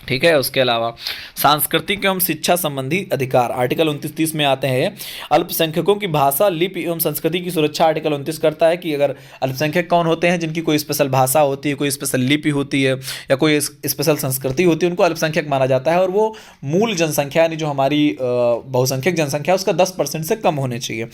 Speaker 1: ठीक है। उसके अलावा सांस्कृतिक एवं शिक्षा संबंधी अधिकार आर्टिकल 29-30 में आते हैं। अल्पसंख्यकों की भाषा, लिपि एवं संस्कृति की सुरक्षा आर्टिकल 29 करता है कि अगर अल्पसंख्यक कौन होते हैं, जिनकी कोई स्पेशल भाषा होती है, कोई स्पेशल लिपि होती है या कोई स्पेशल संस्कृति होती है, उनको अल्पसंख्यक माना जाता है। और वो मूल जनसंख्या यानी जो हमारी बहुसंख्यक जनसंख्या उसका 10% से कम होने चाहिए,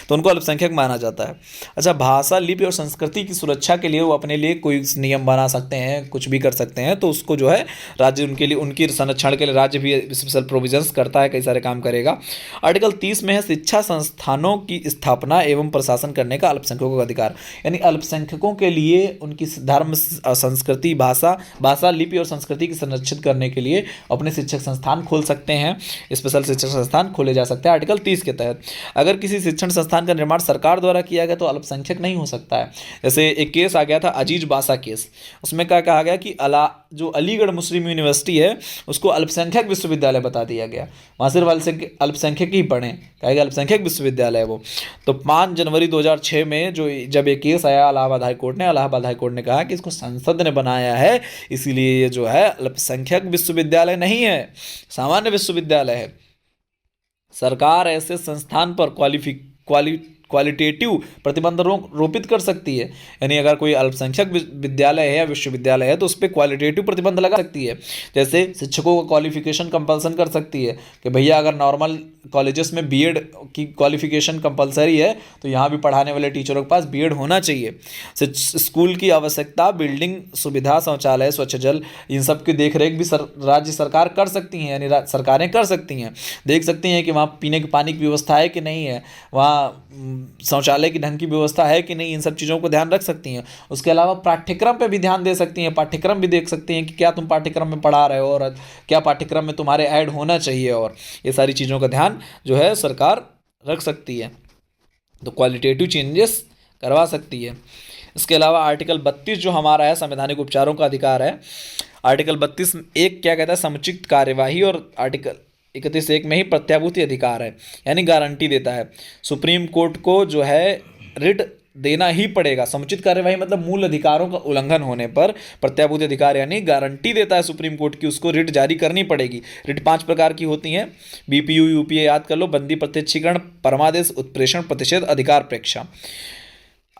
Speaker 1: तो उनको अल्पसंख्यक माना जाता है। अच्छा, भाषा, लिपि और संस्कृति की सुरक्षा के लिए वो अपने लिए कोई नियम बना सकते हैं, कुछ भी कर सकते हैं, तो उसको जो है राज्य उनके लिए, उनकी संरक्षण के लिए राज्य भी स्पेशल प्रोविजंस करता है, कई सारे काम करेगा। आर्टिकल 30 में है शिक्षा संस्थानों की स्थापना एवं प्रशासन करने का अल्पसंख्यकों का अधिकार, यानी अल्पसंख्यकों के लिए उनकी धर्म, संस्कृति, भाषा, लिपि और संस्कृति की संरक्षित करने के लिए अपने शिक्षक संस्थान खोल सकते हैं, स्पेशल शिक्षक संस्थान खोले जा सकते हैं आर्टिकल 30 के तहत। अगर किसी शिक्षण संस्थान का निर्माण सरकार द्वारा किया गया तो अल्पसंख्यक नहीं हो सकता है। जैसे एक केस आ गया था अजीज बासा केस, उसमें क्या कहा गया कि जो अलीगढ़ मुस्लिम यूनिवर्सिटी है उसको अल्पसंख्यक विश्वविद्यालय बता दिया गया, वहाँ सिर्फ अल्पसंख्यक ही पढ़े, कहेगा अल्पसंख्यक विश्वविद्यालय है वो। तो 5 जनवरी 2006 में जब ये केस आया इलाहाबाद हाईकोर्ट ने कहा कि इसको संसद ने बनाया है, इसीलिए ये जो है अल्पसंख्यक विश्वविद्यालय नहीं है, सामान्य विश्वविद्यालय है। सरकार ऐसे संस्थान पर क्वालिटेटिव प्रतिबंध रोपित कर सकती है, यानी अगर कोई अल्पसंख्यक विद्यालय है या विश्वविद्यालय है तो उस पर क्वालिटेटिव प्रतिबंध लगा सकती है। जैसे शिक्षकों का क्वालिफिकेशन कंपल्सन कर सकती है कि भैया अगर नॉर्मल कॉलेजेस में बीएड की क्वालिफिकेशन कंपलसरी है तो यहाँ भी पढ़ाने वाले टीचरों के पास बीएड होना चाहिए। स्कूल की आवश्यकता, बिल्डिंग सुविधा, शौचालय, स्वच्छ जल, इन सब की देखरेख भी राज्य सरकार कर सकती हैं, यानी सरकारें कर सकती हैं, देख सकती हैं कि वहाँ पीने के पानी की व्यवस्था है कि नहीं है, वहाँ शौचालय की ढंग की व्यवस्था है कि नहीं, इन सब चीज़ों को ध्यान रख सकती हैं। उसके अलावा पाठ्यक्रम पे भी ध्यान दे सकती हैं, पाठ्यक्रम भी देख सकती हैं कि क्या तुम पाठ्यक्रम में पढ़ा रहे हो और क्या पाठ्यक्रम में तुम्हारे ऐड होना चाहिए, और ये सारी चीज़ों का ध्यान जो है सरकार रख सकती है, तो क्वालिटेटिव चेंजेस करवा सकती है। इसके अलावा आर्टिकल 32 जो हमारा है संवैधानिक उपचारों का अधिकार है, आर्टिकल 32(1) क्या कहता है, समुचित कार्यवाही, और आर्टिकल 31(1) में ही प्रत्याभूति अधिकार है, यानी गारंटी देता है सुप्रीम कोर्ट को जो है रिट देना ही पड़ेगा। समुचित कार्यवाही मतलब मूल अधिकारों का उल्लंघन होने पर प्रत्याभूति अधिकार यानी गारंटी देता है सुप्रीम कोर्ट की, उसको रिट जारी करनी पड़ेगी। रिट 5 प्रकार की होती हैं, बीपीयू, यूपीए याद कर लो, बंदी, प्रत्यक्षीकरण, परमादेश, उत्प्रेषण, प्रतिषेध, अधिकार प्रेक्षा।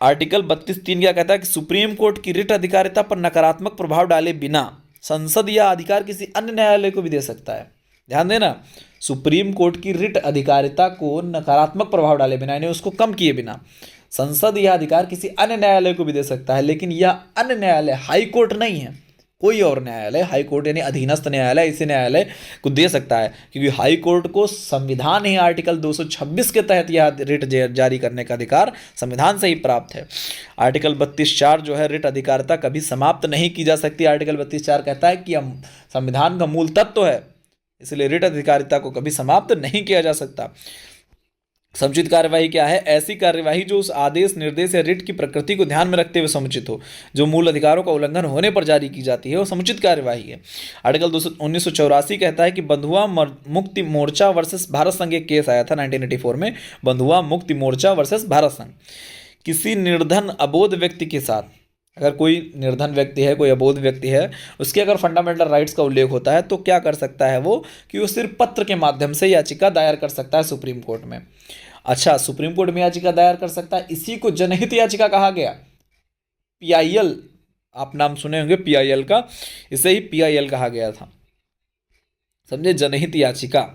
Speaker 1: आर्टिकल 32(3) क्या कहता है कि सुप्रीम कोर्ट की रिट अधिकारिता पर नकारात्मक प्रभाव डाले बिना संसद या अधिकार किसी अन्य न्यायालय को भी दे सकता है। ध्यान देना, सुप्रीम कोर्ट की रिट अधिकारिता को नकारात्मक प्रभाव डाले बिना, यानी उसको कम किए बिना, संसद यह अधिकार किसी अन्य न्यायालय को भी दे सकता है। लेकिन यह अन्य न्यायालय हाई कोर्ट नहीं है, कोई और न्यायालय, हाई कोर्ट यानी अधीनस्थ न्यायालय, इसी न्यायालय को दे सकता है, क्योंकि हाई कोर्ट को संविधान ही आर्टिकल 226 के तहत यह रिट जारी करने का अधिकार संविधान से ही प्राप्त है। आर्टिकल 32(4) जो है रिट अधिकारिता कभी समाप्त नहीं की जा सकती। आर्टिकल 32(4) कहता है कि यह संविधान का मूल तत्व है, इसलिए रिट अधिकारिता को कभी समाप्त नहीं किया जा सकता। समुचित कार्यवाही क्या है? ऐसी कार्यवाही जो उस आदेश, निर्देश या रिट की प्रकृति को ध्यान में रखते हुए समुचित हो, जो मूल अधिकारों का उल्लंघन होने पर जारी की जाती है, वो समुचित कार्यवाही है। आर्टिकल 1984 कहता है कि बंधुआ मुक्ति मोर्चा वर्सेस भारत संघ, एक केस आया था 1984 में, बंधुआ मुक्ति मोर्चा वर्सेस भारत संघ। किसी निर्धन अबोध व्यक्ति के साथ, अगर कोई निर्धन व्यक्ति है, कोई अबोध व्यक्ति है, उसके अगर फंडामेंटल राइट्स का उल्लेख होता है तो क्या कर सकता है वो, कि वो सिर्फ पत्र के माध्यम से याचिका दायर कर सकता है सुप्रीम कोर्ट में। अच्छा, सुप्रीम कोर्ट में याचिका दायर कर सकता है, इसी को जनहित याचिका कहा गया। PIL, आप नाम सुने होंगे PIL का, इसे ही PIL कहा गया था, समझे, जनहित याचिका।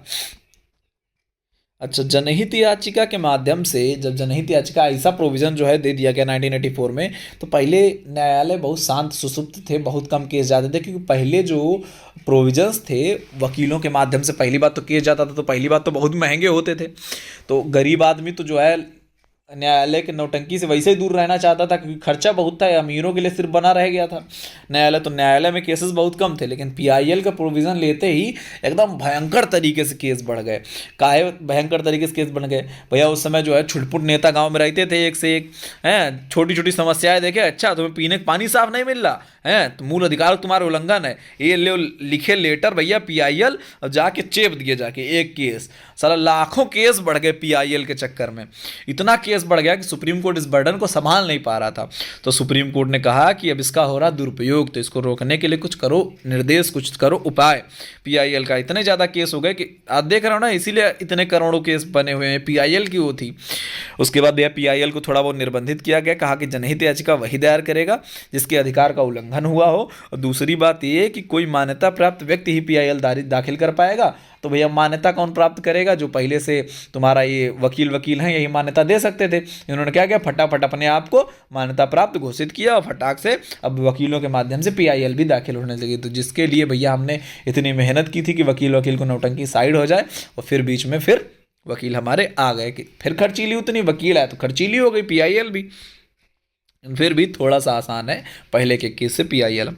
Speaker 1: अच्छा, जनहित याचिका के माध्यम से, जब जनहित याचिका ऐसा प्रोविज़न जो है दे दिया गया 1984 में, तो पहले न्यायालय बहुत शांत सुसुप्त थे, बहुत कम केस जाते थे, क्योंकि पहले जो प्रोविजंस थे वकीलों के माध्यम से पहली बात तो केस जाता था, तो पहली बात तो बहुत महंगे होते थे, तो गरीब आदमी तो जो है न्यायालय के नौटंकी से वैसे ही दूर रहना चाहता था, क्योंकि खर्चा बहुत था, अमीरों के लिए सिर्फ बना रह गया था न्यायालय, तो न्यायालय में केसेस बहुत कम थे। लेकिन PIL का प्रोविज़न लेते ही एकदम भयंकर तरीके से केस बढ़ गए। काहे भयंकर तरीके से केस बढ़ गए भैया? उस समय जो है छुटपुट नेता गांव में रहते थे, एक से एक हैं, छोटी छोटी समस्याएं देखे, अच्छा तुम्हें पीने का पानी साफ नहीं मिल रहा है, तो मूल अधिकार तुम्हारा उल्लंघन है, ये ले लिखे लेटर भैया PIL, और जाके चेप दिए जाके एक केस, साला लाखों केस बढ़ गए PIL के चक्कर में। इतना केस बढ़ गया कि सुप्रीम कोर्ट इस बर्डन को संभाल नहीं पा रहा था, तो सुप्रीम कोर्ट ने कहा कि अब इसका हो रहा दुरुपयोग, तो इसको रोकने के लिए कुछ करो, निर्देश कुछ करो, उपाय। PIL का इतने ज़्यादा केस हो गए कि आप देख रहे हो ना, इसीलिए इतने करोड़ों केस बने हुए हैं, PIL की वो थी। उसके बाद भैया PIL को थोड़ा बहुत निर्बंधित किया गया, कहा कि जनहित याचिका वही दायर करेगा जिसके अधिकार का उल्लंघन हुआ हो, और दूसरी बात ये कि कोई मान्यता प्राप्त व्यक्ति ही PIL दाखिल कर पाएगा। तो भैया मान्यता कौन प्राप्त करेगा? जो पहले से तुम्हारा ये वकील हैं, यही मान्यता दे सकते थे। इन्होंने क्या किया, फटाफट अपने आप को मान्यता प्राप्त घोषित किया, और फटाक से अब वकीलों के माध्यम से PIL भी दाखिल होने लगी। तो जिसके लिए भैया हमने इतनी मेहनत की थी कि वकील को नौटंकी साइड हो जाए, और फिर बीच में फिर वकील हमारे आ गए, कि फिर खर्चीली, उतनी वकील आए तो खर्चीली हो गई PIL भी, फिर भी थोड़ा सा आसान है पहले के केस से PIL।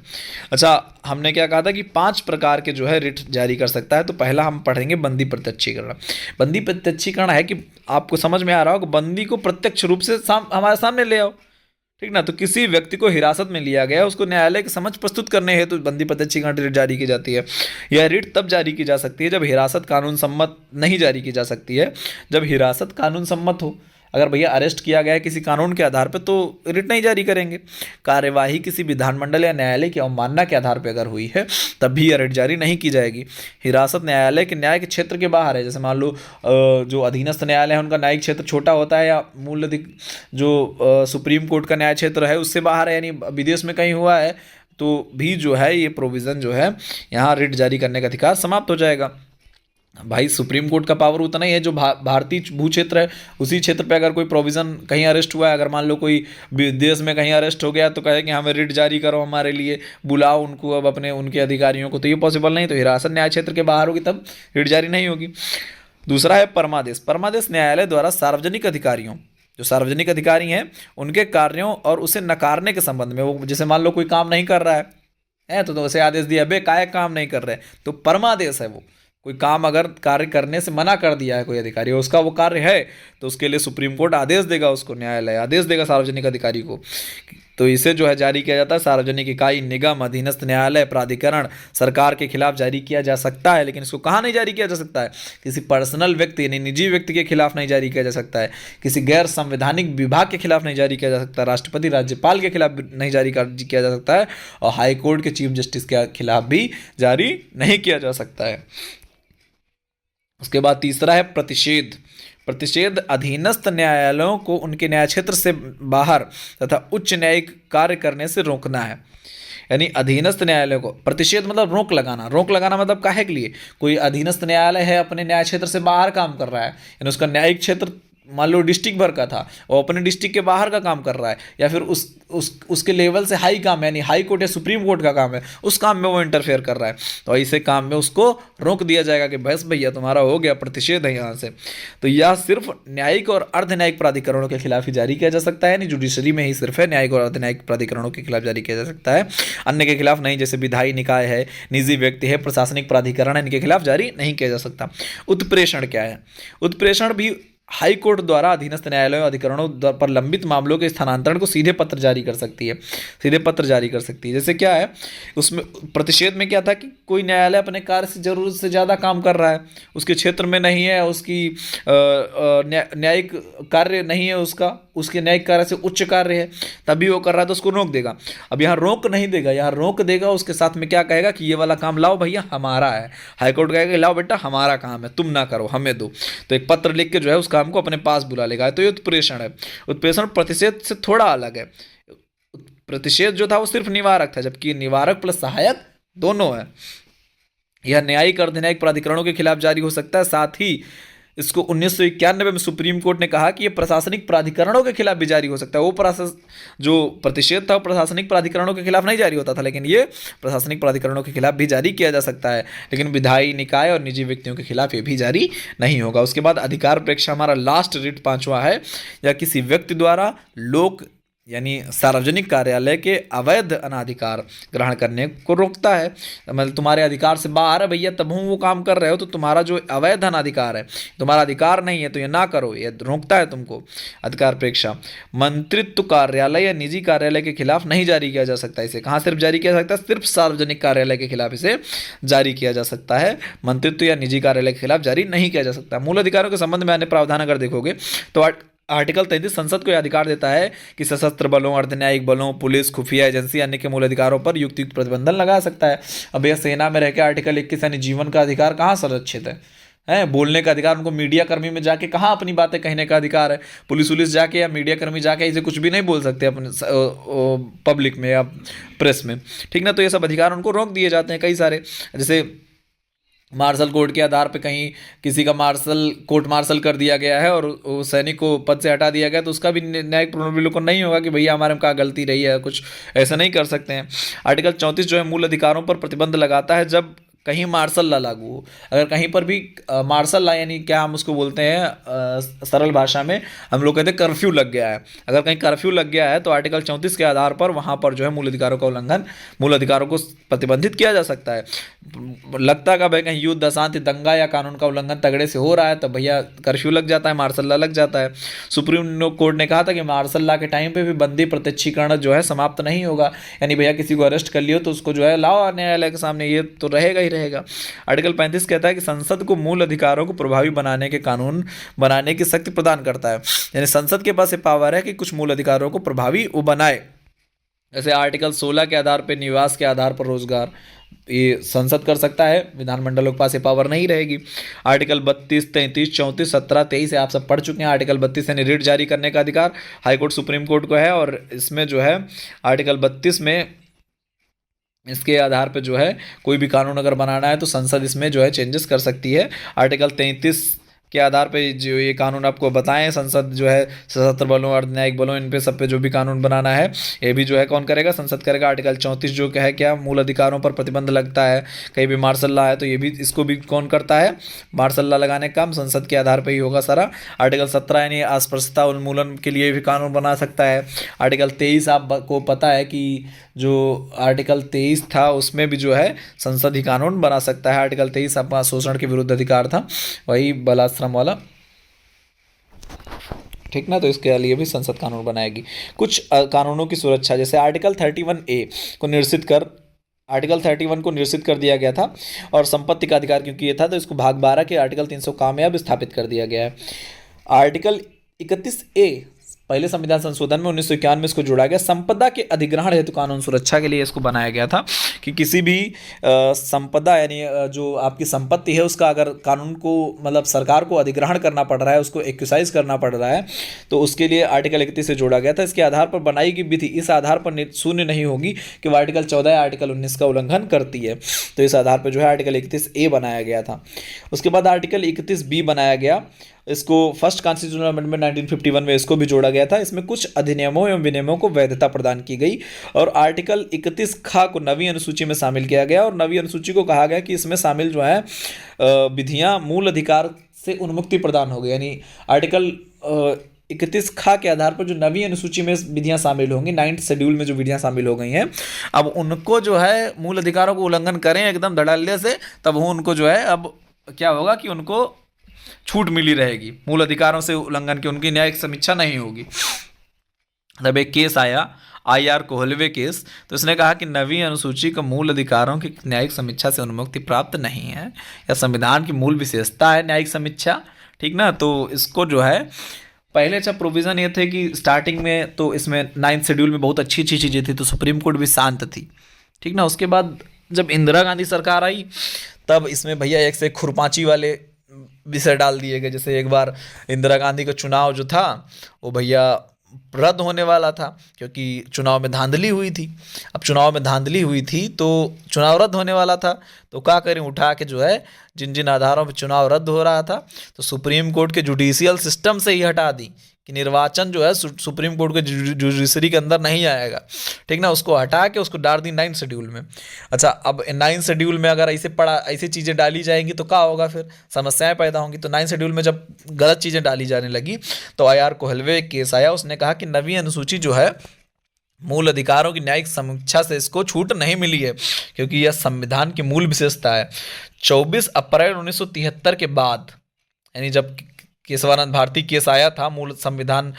Speaker 1: अच्छा, हमने क्या कहा था कि 5 प्रकार के जो है रिट जारी कर सकता है। तो पहला हम पढ़ेंगे बंदी प्रत्यक्षीकरण। बंदी प्रत्यक्षीकरण है कि आपको समझ में आ रहा हो कि बंदी को प्रत्यक्ष रूप से हमारे सामने ले आओ, ठीक ना। तो किसी व्यक्ति को हिरासत में लिया गया, उसको न्यायालय के समक्ष प्रस्तुत करने हेतु बंदी प्रत्यक्षीकरण रिट जारी की जाती है। यह रिट तब जारी की जा सकती है जब हिरासत कानून सम्मत नहीं जारी की जा सकती है, जब हिरासत कानून सम्मत हो। अगर भैया अरेस्ट किया गया है किसी कानून के आधार पर, तो रिट नहीं जारी करेंगे। कार्यवाही किसी विधानमंडल या न्यायालय की अवमानना के आधार पर अगर हुई है, तब भी यह रिट जारी नहीं की जाएगी। हिरासत न्यायालय के न्याय के क्षेत्र के बाहर है, जैसे मान लो जो अधीनस्थ न्यायालय है उनका न्यायिक क्षेत्र छोटा होता है, या मूल जो सुप्रीम कोर्ट का न्याय क्षेत्र है उससे बाहर है, यानी विदेश में कहीं हुआ है, तो भी जो है ये प्रोविज़न जो है यहाँ रिट जारी करने का अधिकार समाप्त हो जाएगा। भाई सुप्रीम कोर्ट का पावर उतना ही है जो भारतीय भू क्षेत्र है, उसी क्षेत्र पे अगर कोई प्रोविज़न कहीं अरेस्ट हुआ है, अगर मान लो कोई विदेश में कहीं अरेस्ट हो गया, तो कहे कि हमें रिट जारी करो, हमारे लिए बुलाओ उनको, अब अपने उनके अधिकारियों को, तो ये पॉसिबल नहीं। तो हिरासत न्याय क्षेत्र के बाहर होगी तब रिट जारी नहीं होगी। दूसरा है परमादेश। परमादेश न्यायालय द्वारा सार्वजनिक अधिकारियों, जो सार्वजनिक अधिकारी हैं, उनके कार्यों और उसे नकारने के संबंध में, वो जैसे मान लो कोई काम नहीं कर रहा है तो उसे आदेश दिया, बे काय काम नहीं कर रहे, तो परमादेश है वो। कोई काम अगर कार्य करने से मना कर दिया है कोई अधिकारी, उसका वो कार्य है, तो उसके लिए सुप्रीम कोर्ट आदेश देगा, उसको न्यायालय आदेश देगा सार्वजनिक अधिकारी को। तो इसे जो है जारी किया जाता है सार्वजनिक इकाई, निगम, अधीनस्थ न्यायालय, प्राधिकरण, सरकार के खिलाफ जारी किया जा सकता है। लेकिन इसको कहाँ नहीं जारी किया जा सकता है? किसी पर्सनल व्यक्ति यानी निजी व्यक्ति के खिलाफ नहीं जारी किया जा सकता है, किसी गैर संवैधानिक विभाग के खिलाफ नहीं जारी किया जा सकता, राष्ट्रपति राज्यपाल के खिलाफ नहीं जारी किया जा सकता है, और हाई कोर्ट के चीफ जस्टिस के खिलाफ भी जारी नहीं किया जा सकता है। उसके बाद तीसरा है प्रतिषेध। प्रतिषेध अधीनस्थ न्यायालयों को उनके न्याय क्षेत्र से बाहर तथा उच्च न्यायिक कार्य करने से रोकना है। यानी अधीनस्थ न्यायालय को प्रतिषेध मतलब रोक लगाना। रोक लगाना मतलब काहे के लिए? कोई अधीनस्थ न्यायालय है, अपने न्याय क्षेत्र से बाहर काम कर रहा है, यानी उसका न्यायिक क्षेत्र मान लो डिस्ट्रिक्ट भर का था, वो अपने डिस्ट्रिक्ट के बाहर का काम कर रहा है, या फिर उसके लेवल से हाई काम है, यानी हाई कोर्ट या सुप्रीम कोर्ट का काम है, उस काम में वो इंटरफेयर कर रहा है, तो ऐसे काम में उसको रोक दिया जाएगा कि बस भैया तुम्हारा हो गया, प्रतिषेध है यहाँ से। तो यह सिर्फ न्यायिक और अर्ध न्यायिक प्राधिकरणों के खिलाफ ही जारी किया जा सकता है, यानी जुडिशरी में ही सिर्फ है न्यायिक और अर्ध न्यायिक प्राधिकरणों के खिलाफ जारी किया जा सकता है, अन्य के खिलाफ नहीं। जैसे विधायी निकाय है, निजी व्यक्ति है, प्रशासनिक प्राधिकरण है, इनके खिलाफ जारी नहीं किया जा सकता। उत्प्रेषण क्या है? उत्प्रेषण भी हाई कोर्ट द्वारा अधीनस्थ न्यायालयों अधिकरणों पर लंबित मामलों के स्थानांतरण को सीधे पत्र जारी कर सकती है, सीधे पत्र जारी कर सकती है। जैसे क्या है उसमें प्रतिषेध में क्या था कि कोई न्यायालय अपने कार्य से जरूरत से ज़्यादा काम कर रहा है, उसके क्षेत्र में नहीं है, उसकी न्यायिक कार्य नहीं है, उसके न्यायिक कार्य से उच्च कार्य है, तभी वो कर रहा है, तो उसको रोक देगा। अब यहाँ रोक नहीं देगा, यहाँ रोक देगा उसके साथ में क्या कहेगा कि ये वाला काम लाओ भैया हमारा है। हाईकोर्ट कहेगा लाओ बेटा हमारा काम है, तुम ना करो, हमें दो। तो एक पत्र लिख के जो है उस काम को अपने पास बुला लेगा। तो ये उत्प्रेषण है। उत्प्रेषण प्रतिषेध से थोड़ा अलग है। प्रतिषेध जो था वो सिर्फ निवारक था, जबकि निवारक प्लस सहायक दोनों है। यह न्यायिक और अर्धन्यायिक प्राधिकरणों के खिलाफ जारी हो सकता है। साथ ही इसको 1991 में सुप्रीम कोर्ट ने कहा कि ये प्रशासनिक प्राधिकरणों के खिलाफ भी जारी हो सकता है। वो जो प्रतिषेध था वो प्रशासनिक प्राधिकरणों के खिलाफ नहीं जारी होता था, लेकिन ये प्रशासनिक प्राधिकरणों के खिलाफ भी जारी किया जा सकता है, लेकिन विधायी निकाय और निजी व्यक्तियों के खिलाफ ये भी जारी नहीं होगा। उसके बाद अधिकार प्रेक्षा हमारा लास्ट रिट 5वां है, या किसी व्यक्ति द्वारा लोक यानी सार्वजनिक कार्यालय के अवैध अनाधिकार ग्रहण करने को रोकता है। मतलब तुम्हारे अधिकार से बाहर है भैया, तब वो काम कर रहे हो, तो तुम्हारा जो अवैध अनाधिकार है, तुम्हारा अधिकार नहीं है, तो ये ना करो, ये रोकता है तुमको। अधिकार प्रेक्षा मंत्रित्व कार्यालय या निजी कार्यालय के खिलाफ नहीं जारी किया जा सकता। इसे कहाँ सिर्फ जारी किया जा सकता है? सिर्फ सार्वजनिक कार्यालय के खिलाफ इसे जारी किया जा सकता है। मंत्रित्व या निजी कार्यालय के खिलाफ जारी नहीं किया जा सकता। मूल अधिकारों के संबंध में अन्य प्रावधान अगर देखोगे तो आर्टिकल 33 संसद को यह अधिकार देता है कि सशस्त्र बलों, अर्धन्यायिक बलों, पुलिस, खुफिया एजेंसी अन्य के मूल अधिकारों पर युक्त प्रतिबंधन लगा सकता है। अब यह सेना में रहकर आर्टिकल 21 यानी जीवन का अधिकार कहाँ संरक्षित है? बोलने का अधिकार, उनको मीडिया कर्मी में जाके कहाँ अपनी बातें कहने का अधिकार है? पुलिस जाके या मीडिया कर्मी जाके इसे कुछ भी नहीं बोल सकते अपने पब्लिक में या प्रेस में, ठीक ना। तो ये सब अधिकार उनको रोक दिए जाते हैं कई सारे। जैसे मार्शल कोर्ट के आधार पे कहीं किसी का कोर्ट मार्शल कर दिया गया है और सैनिक को पद से हटा दिया गया, तो उसका भी न्यायिक प्रोविलोकन नहीं होगा कि भैया हमारे में क्या गलती रही है, कुछ ऐसा नहीं कर सकते हैं। आर्टिकल 34 जो है मूल अधिकारों पर प्रतिबंध लगाता है जब कहीं मार्शल लॉ लागू हो। अगर कहीं पर भी मार्शल लॉ यानी क्या हम उसको बोलते हैं सरल भाषा में हम लोग कहते हैं कर्फ्यू लग गया है, अगर कहीं कर्फ्यू लग गया है तो आर्टिकल 34 के आधार पर वहाँ पर जो है मूल अधिकारों का उल्लंघन, मूल अधिकारों को प्रतिबंधित किया जा सकता है। लगता का भाई कहीं युद्ध, अशांति, दंगा या कानून का उल्लंघन तगड़े से हो रहा है, तो भैया कर्फ्यू लग जाता है, मार्शल लॉ लग जाता है। सुप्रीम कोर्ट ने कहा था कि मार्शल लॉ के टाइम पे भी बंदी प्रत्यक्षीकरण जो है समाप्त नहीं होगा, यानी भैया किसी को अरेस्ट कर लियो तो उसको जो है लाओ न्यायालय के सामने, ये तो रहेगा ही रहेगा। आर्टिकल 35 कहता है कि संसद को मूल अधिकारों को प्रभावी बनाने के कानून बनाने की शक्ति प्रदान करता है, यानी संसद के पास ये पावर है कि कुछ मूल अधिकारों को प्रभावी वो बनाए। जैसे आर्टिकल 16 के आधार पर निवास के आधार पर रोजगार, ये संसद कर सकता है, विधानमंडलों के पास ये पावर नहीं रहेगी। आर्टिकल 32, 33, 34, 17, 23 आप सब पढ़ चुके हैं। आर्टिकल 32 यानी रिट जारी करने का अधिकार हाईकोर्ट सुप्रीम कोर्ट को है, और इसमें जो है आर्टिकल 32 में इसके आधार पर जो है कोई भी कानून अगर बनाना है तो संसद इसमें जो है चेंजेस कर सकती है। आर्टिकल 33 के आधार पे जो ये कानून आपको बताएं, संसद जो है सशस्त्र बलों, अर्धन्यायिक बलों, इन पे सब पे जो भी कानून बनाना है ये भी जो है कौन करेगा? संसद करेगा। आर्टिकल 34 जो है क्या, मूल अधिकारों पर प्रतिबंध लगता है, कहीं भी मार्शल लॉ है तो ये भी, इसको भी कौन करता है? मार्शल लॉ लगाने का काम संसद के आधार पर ही होगा सारा। आर्टिकल 17 यानी अस्पृश्यता उन्मूलन के लिए भी कानून बना सकता है। आर्टिकल 23 आपको पता है कि जो आर्टिकल 23 था उसमें भी जो है संसद ही कानून बना सकता है। आर्टिकल 23 आपका शोषण के विरुद्ध अधिकार था, वही बलाश्रम वाला, ठीक ना। तो इसके लिए भी संसद कानून बनाएगी। कुछ कानूनों की सुरक्षा, जैसे आर्टिकल 31A को आर्टिकल 31 को निरसित कर दिया गया था, और संपत्ति का अधिकार क्योंकि ये था तो इसको भाग 12 के आर्टिकल 300 कामयाब स्थापित कर दिया गया है। आर्टिकल 31A पहले संविधान संशोधन में 1991 में इसको जोड़ा गया। संपदा के अधिग्रहण हेतु कानून सुरक्षा के लिए इसको बनाया गया था कि किसी भी संपदा यानी जो आपकी संपत्ति है उसका अगर कानून को मतलब सरकार को अधिग्रहण करना पड़ रहा है, उसको एक्साइज करना पड़ रहा है, तो उसके लिए आर्टिकल 31 से जोड़ा गया था। इसके आधार पर बनाई गई विधि इस आधार पर शून्य नहीं होगी कि वह आर्टिकल 14 या आर्टिकल 19 का उल्लंघन करती है। तो इस आधार पर जो है आर्टिकल 31A बनाया गया था। उसके बाद आर्टिकल 31B बनाया गया। इसको फर्स्ट कॉन्स्टिट्यूशनल अमेंडमेंट 1951 में इसको भी जोड़ा गया था। इसमें कुछ अधिनियमों एवं विनियमों को वैधता प्रदान की गई और आर्टिकल 31 ख को नवी अनुसूची में शामिल किया गया और नवी अनुसूची को कहा गया कि इसमें शामिल जो है विधियां मूल अधिकार से उन्मुक्ति प्रदान हो गई। यानी आर्टिकल 31 ख के आधार पर जो नवी अनुसूची में विधियां शामिल होंगी, 9th शेड्यूल में जो विधियां शामिल हो गई हैं, अब उनको जो है मूल अधिकारों को उल्लंघन करें एकदम धड़ल्ले से, तब वो उनको जो है अब क्या होगा कि उनको छूट मिली रहेगी। मूल अधिकारों से उल्लंघन की उनकी न्यायिक समीक्षा नहीं होगी। तब एक केस आया IR कोहलवे केस, तो इसने कहा कि नवी अनुसूची को मूल अधिकारों की न्यायिक समीक्षा से उन्मुक्ति प्राप्त नहीं है या संविधान की मूल विशेषता है न्यायिक समीक्षा, ठीक ना। तो इसको जो है पहले अच्छा प्रोविज़न ये थे कि स्टार्टिंग में तो इसमें 9th शेड्यूल में बहुत अच्छी अच्छी चीज़ें थी, तो सुप्रीम कोर्ट भी शांत थी, ठीक ना। उसके बाद जब इंदिरा गांधी सरकार आई तब इसमें भैया एक से खुरपाची वाले विषय डाल दिए गए। जैसे एक बार इंदिरा गांधी का चुनाव जो था वो भैया रद्द होने वाला था क्योंकि चुनाव में धांधली हुई थी। अब चुनाव में धांधली हुई थी तो चुनाव रद्द होने वाला था, तो क्या करें, उठा के जो है जिन जिन आधारों पर चुनाव रद्द हो रहा था तो सुप्रीम कोर्ट के जुडिशियल सिस्टम से ही हटा दी कि निर्वाचन जो है सुप्रीम कोर्ट के जुडिशरी के अंदर नहीं आएगा, ठीक ना। उसको हटा के उसको डाल दी 9th शेड्यूल में। अच्छा, अब 9th शेड्यूल में अगर ऐसी चीज़ें डाली जाएंगी तो क्या होगा, फिर समस्याएं पैदा होंगी। तो 9th शेड्यूल में जब गलत चीज़ें डाली जाने लगी तो IR कोहलवे केस आया। उसने कहा कि नवी अनुसूची जो है मूल अधिकारों की न्यायिक समीक्षा से इसको छूट नहीं मिली है क्योंकि यह संविधान की मूल विशेषता है। 24 अप्रैल 1973 के बाद, यानी जब केशवानंद भारती केस आया था, मूल संविधान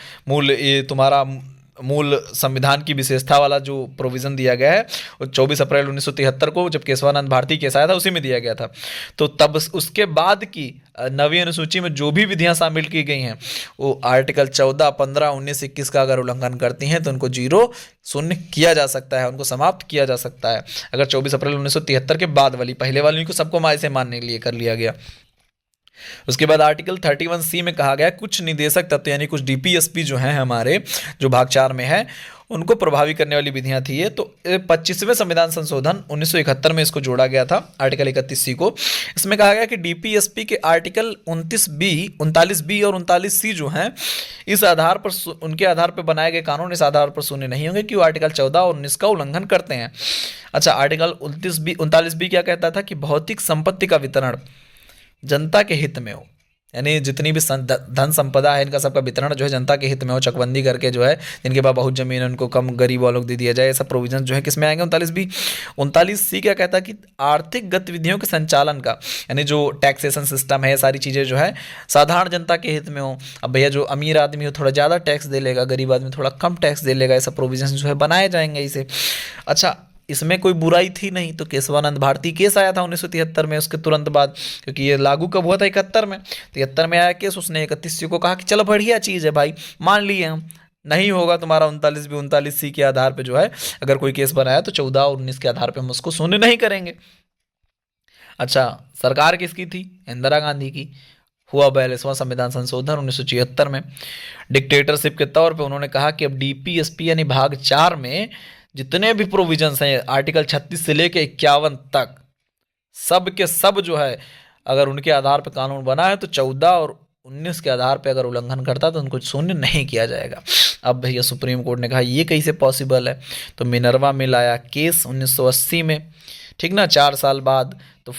Speaker 1: की विशेषता वाला जो प्रोविज़न दिया गया है वो 24 अप्रैल 1973 को जब केशवानंद भारती केस आया था उसी में दिया गया था। तो तब उसके बाद की नवी अनुसूची में जो भी विधियां शामिल की गई हैं वो आर्टिकल 14, 15, 19, 21 का अगर उल्लंघन करती हैं तो उनको 0 शून्य किया जा सकता है, उनको समाप्त किया जा सकता है। अगर 24 अप्रैल 1973 के बाद वाली, पहले वाली को सबको माय से मानने के लिए कर लिया गया। उसके बाद आर्टिकल 31C में कहा गया कुछ निदेशक तत्व यानी कुछ DPSP जो हैं हमारे, जो भाग 4 में है, उनको प्रभावी करने वाली विधियां थी ये। तो 25वें संविधान संशोधन 1971 में इसको जोड़ा गया था, आर्टिकल 31C को। इसमें कहा गया कि DPSP के आर्टिकल 39B और 39C जो हैं, इस आधार पर उनके आधार पर बनाए गए कानून इस आधार पर शून्य नहीं होंगे कि वो आर्टिकल 14 और 19 का उल्लंघन करते हैं। अच्छा, आर्टिकल 39B क्या कहता था कि भौतिक संपत्ति का वितरण जनता के हित में हो, यानी जितनी भी धन संपदा है इनका सबका वितरण जो है जनता के हित में हो, चकबंदी करके जो है जिनके पास बहुत जमीन है उनको कम गरीब वालों को दे दिया जाए, ऐसा प्रोविजन जो है किसमें आएंगे 39B। 39C क्या कहता है कि आर्थिक गतिविधियों के संचालन का, यानी जो टैक्सेशन सिस्टम है, सारी चीज़ें जो है साधारण जनता के हित में हो। अब भैया जो अमीर आदमी हो थोड़ा ज़्यादा टैक्स दे लेगा, गरीब आदमी थोड़ा कम टैक्स दे लेगा, ऐसा प्रोविजन जो है बनाए जाएंगे इसे। अच्छा, इसमें कोई बुराई थी नहीं, तो केशवानंद भारती केस आया था 1973 में, उसके तुरंत बाद, क्योंकि ये लागू कब हुआ था 71 में, 73 में आया केस। उसने 31 को कहा कि चलो बढ़िया चीज़ है भाई, मान लिए हम, नहीं होगा तुम्हारा 39B 39C के आधार पे जो है अगर कोई केस बनाया तो 14 और 19 के आधार पे हम उसको शून्य नहीं करेंगे। अच्छा, सरकार किसकी थी? इंदिरा गांधी की। हुआ 42वां संविधान संशोधन 1976 में। डिक्टेटरशिप के तौर पे उन्होंने कहा कि अब DPSP यानी भाग 4 में जितने भी प्रोविजंस हैं आर्टिकल 36 से लेके 51 तक, सब के सब जो है अगर उनके आधार पर कानून बना है तो 14 और 19 के आधार पर अगर उल्लंघन करता है तो उनको शून्य नहीं किया जाएगा। अब भैया सुप्रीम कोर्ट ने कहा ये कैसे पॉसिबल है, तो मिनर्वा मिल आया केस 1980 में, ठीक ना, 4 साल बाद। तो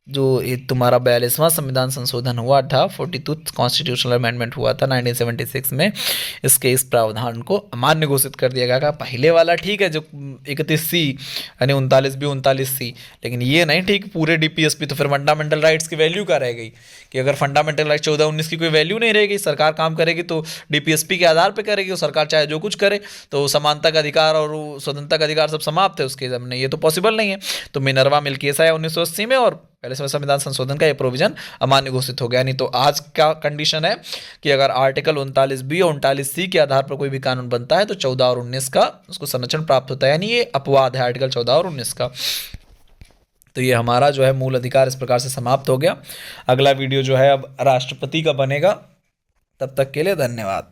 Speaker 1: जो तुम्हारा 42वां संविधान संशोधन हुआ था, 42th कॉन्स्टिट्यूशनल अमेंडमेंट हुआ था 1976 में, इसके इस प्रावधान को अमान्य घोषित कर दिया गया। पहले वाला ठीक है जो 31C यानी 39B 39C, लेकिन ये नहीं ठीक पूरे DPSP। तो फिर फंडामेंटल राइट्स की वैल्यू क्या रह गई कि अगर फंडामेंटल राइट 14-19 की कोई वैल्यू नहीं रहेगी, सरकार काम करेगी तो DPSP के आधार पर करेगी, और सरकार चाहे जो कुछ करे तो समानता का अधिकार और स्वतंत्रता का अधिकार सब समाप्त है उसके सामने, ये तो पॉसिबल नहीं है। तो मिनर्वा मिल केस आया 1980 में और पहले से संविधान संशोधन का ये प्रोविजन अमान्य घोषित हो गया। नहीं तो आज का कंडीशन है कि अगर आर्टिकल 39B और 39C के आधार पर कोई भी कानून बनता है तो 14 और 19 का उसको संरक्षण प्राप्त होता है, यानी ये अपवाद है आर्टिकल 14 और 19 का। तो ये हमारा जो है मूल अधिकार इस प्रकार से समाप्त हो गया। अगला वीडियो जो है अब राष्ट्रपति का बनेगा। तब तक के लिए धन्यवाद।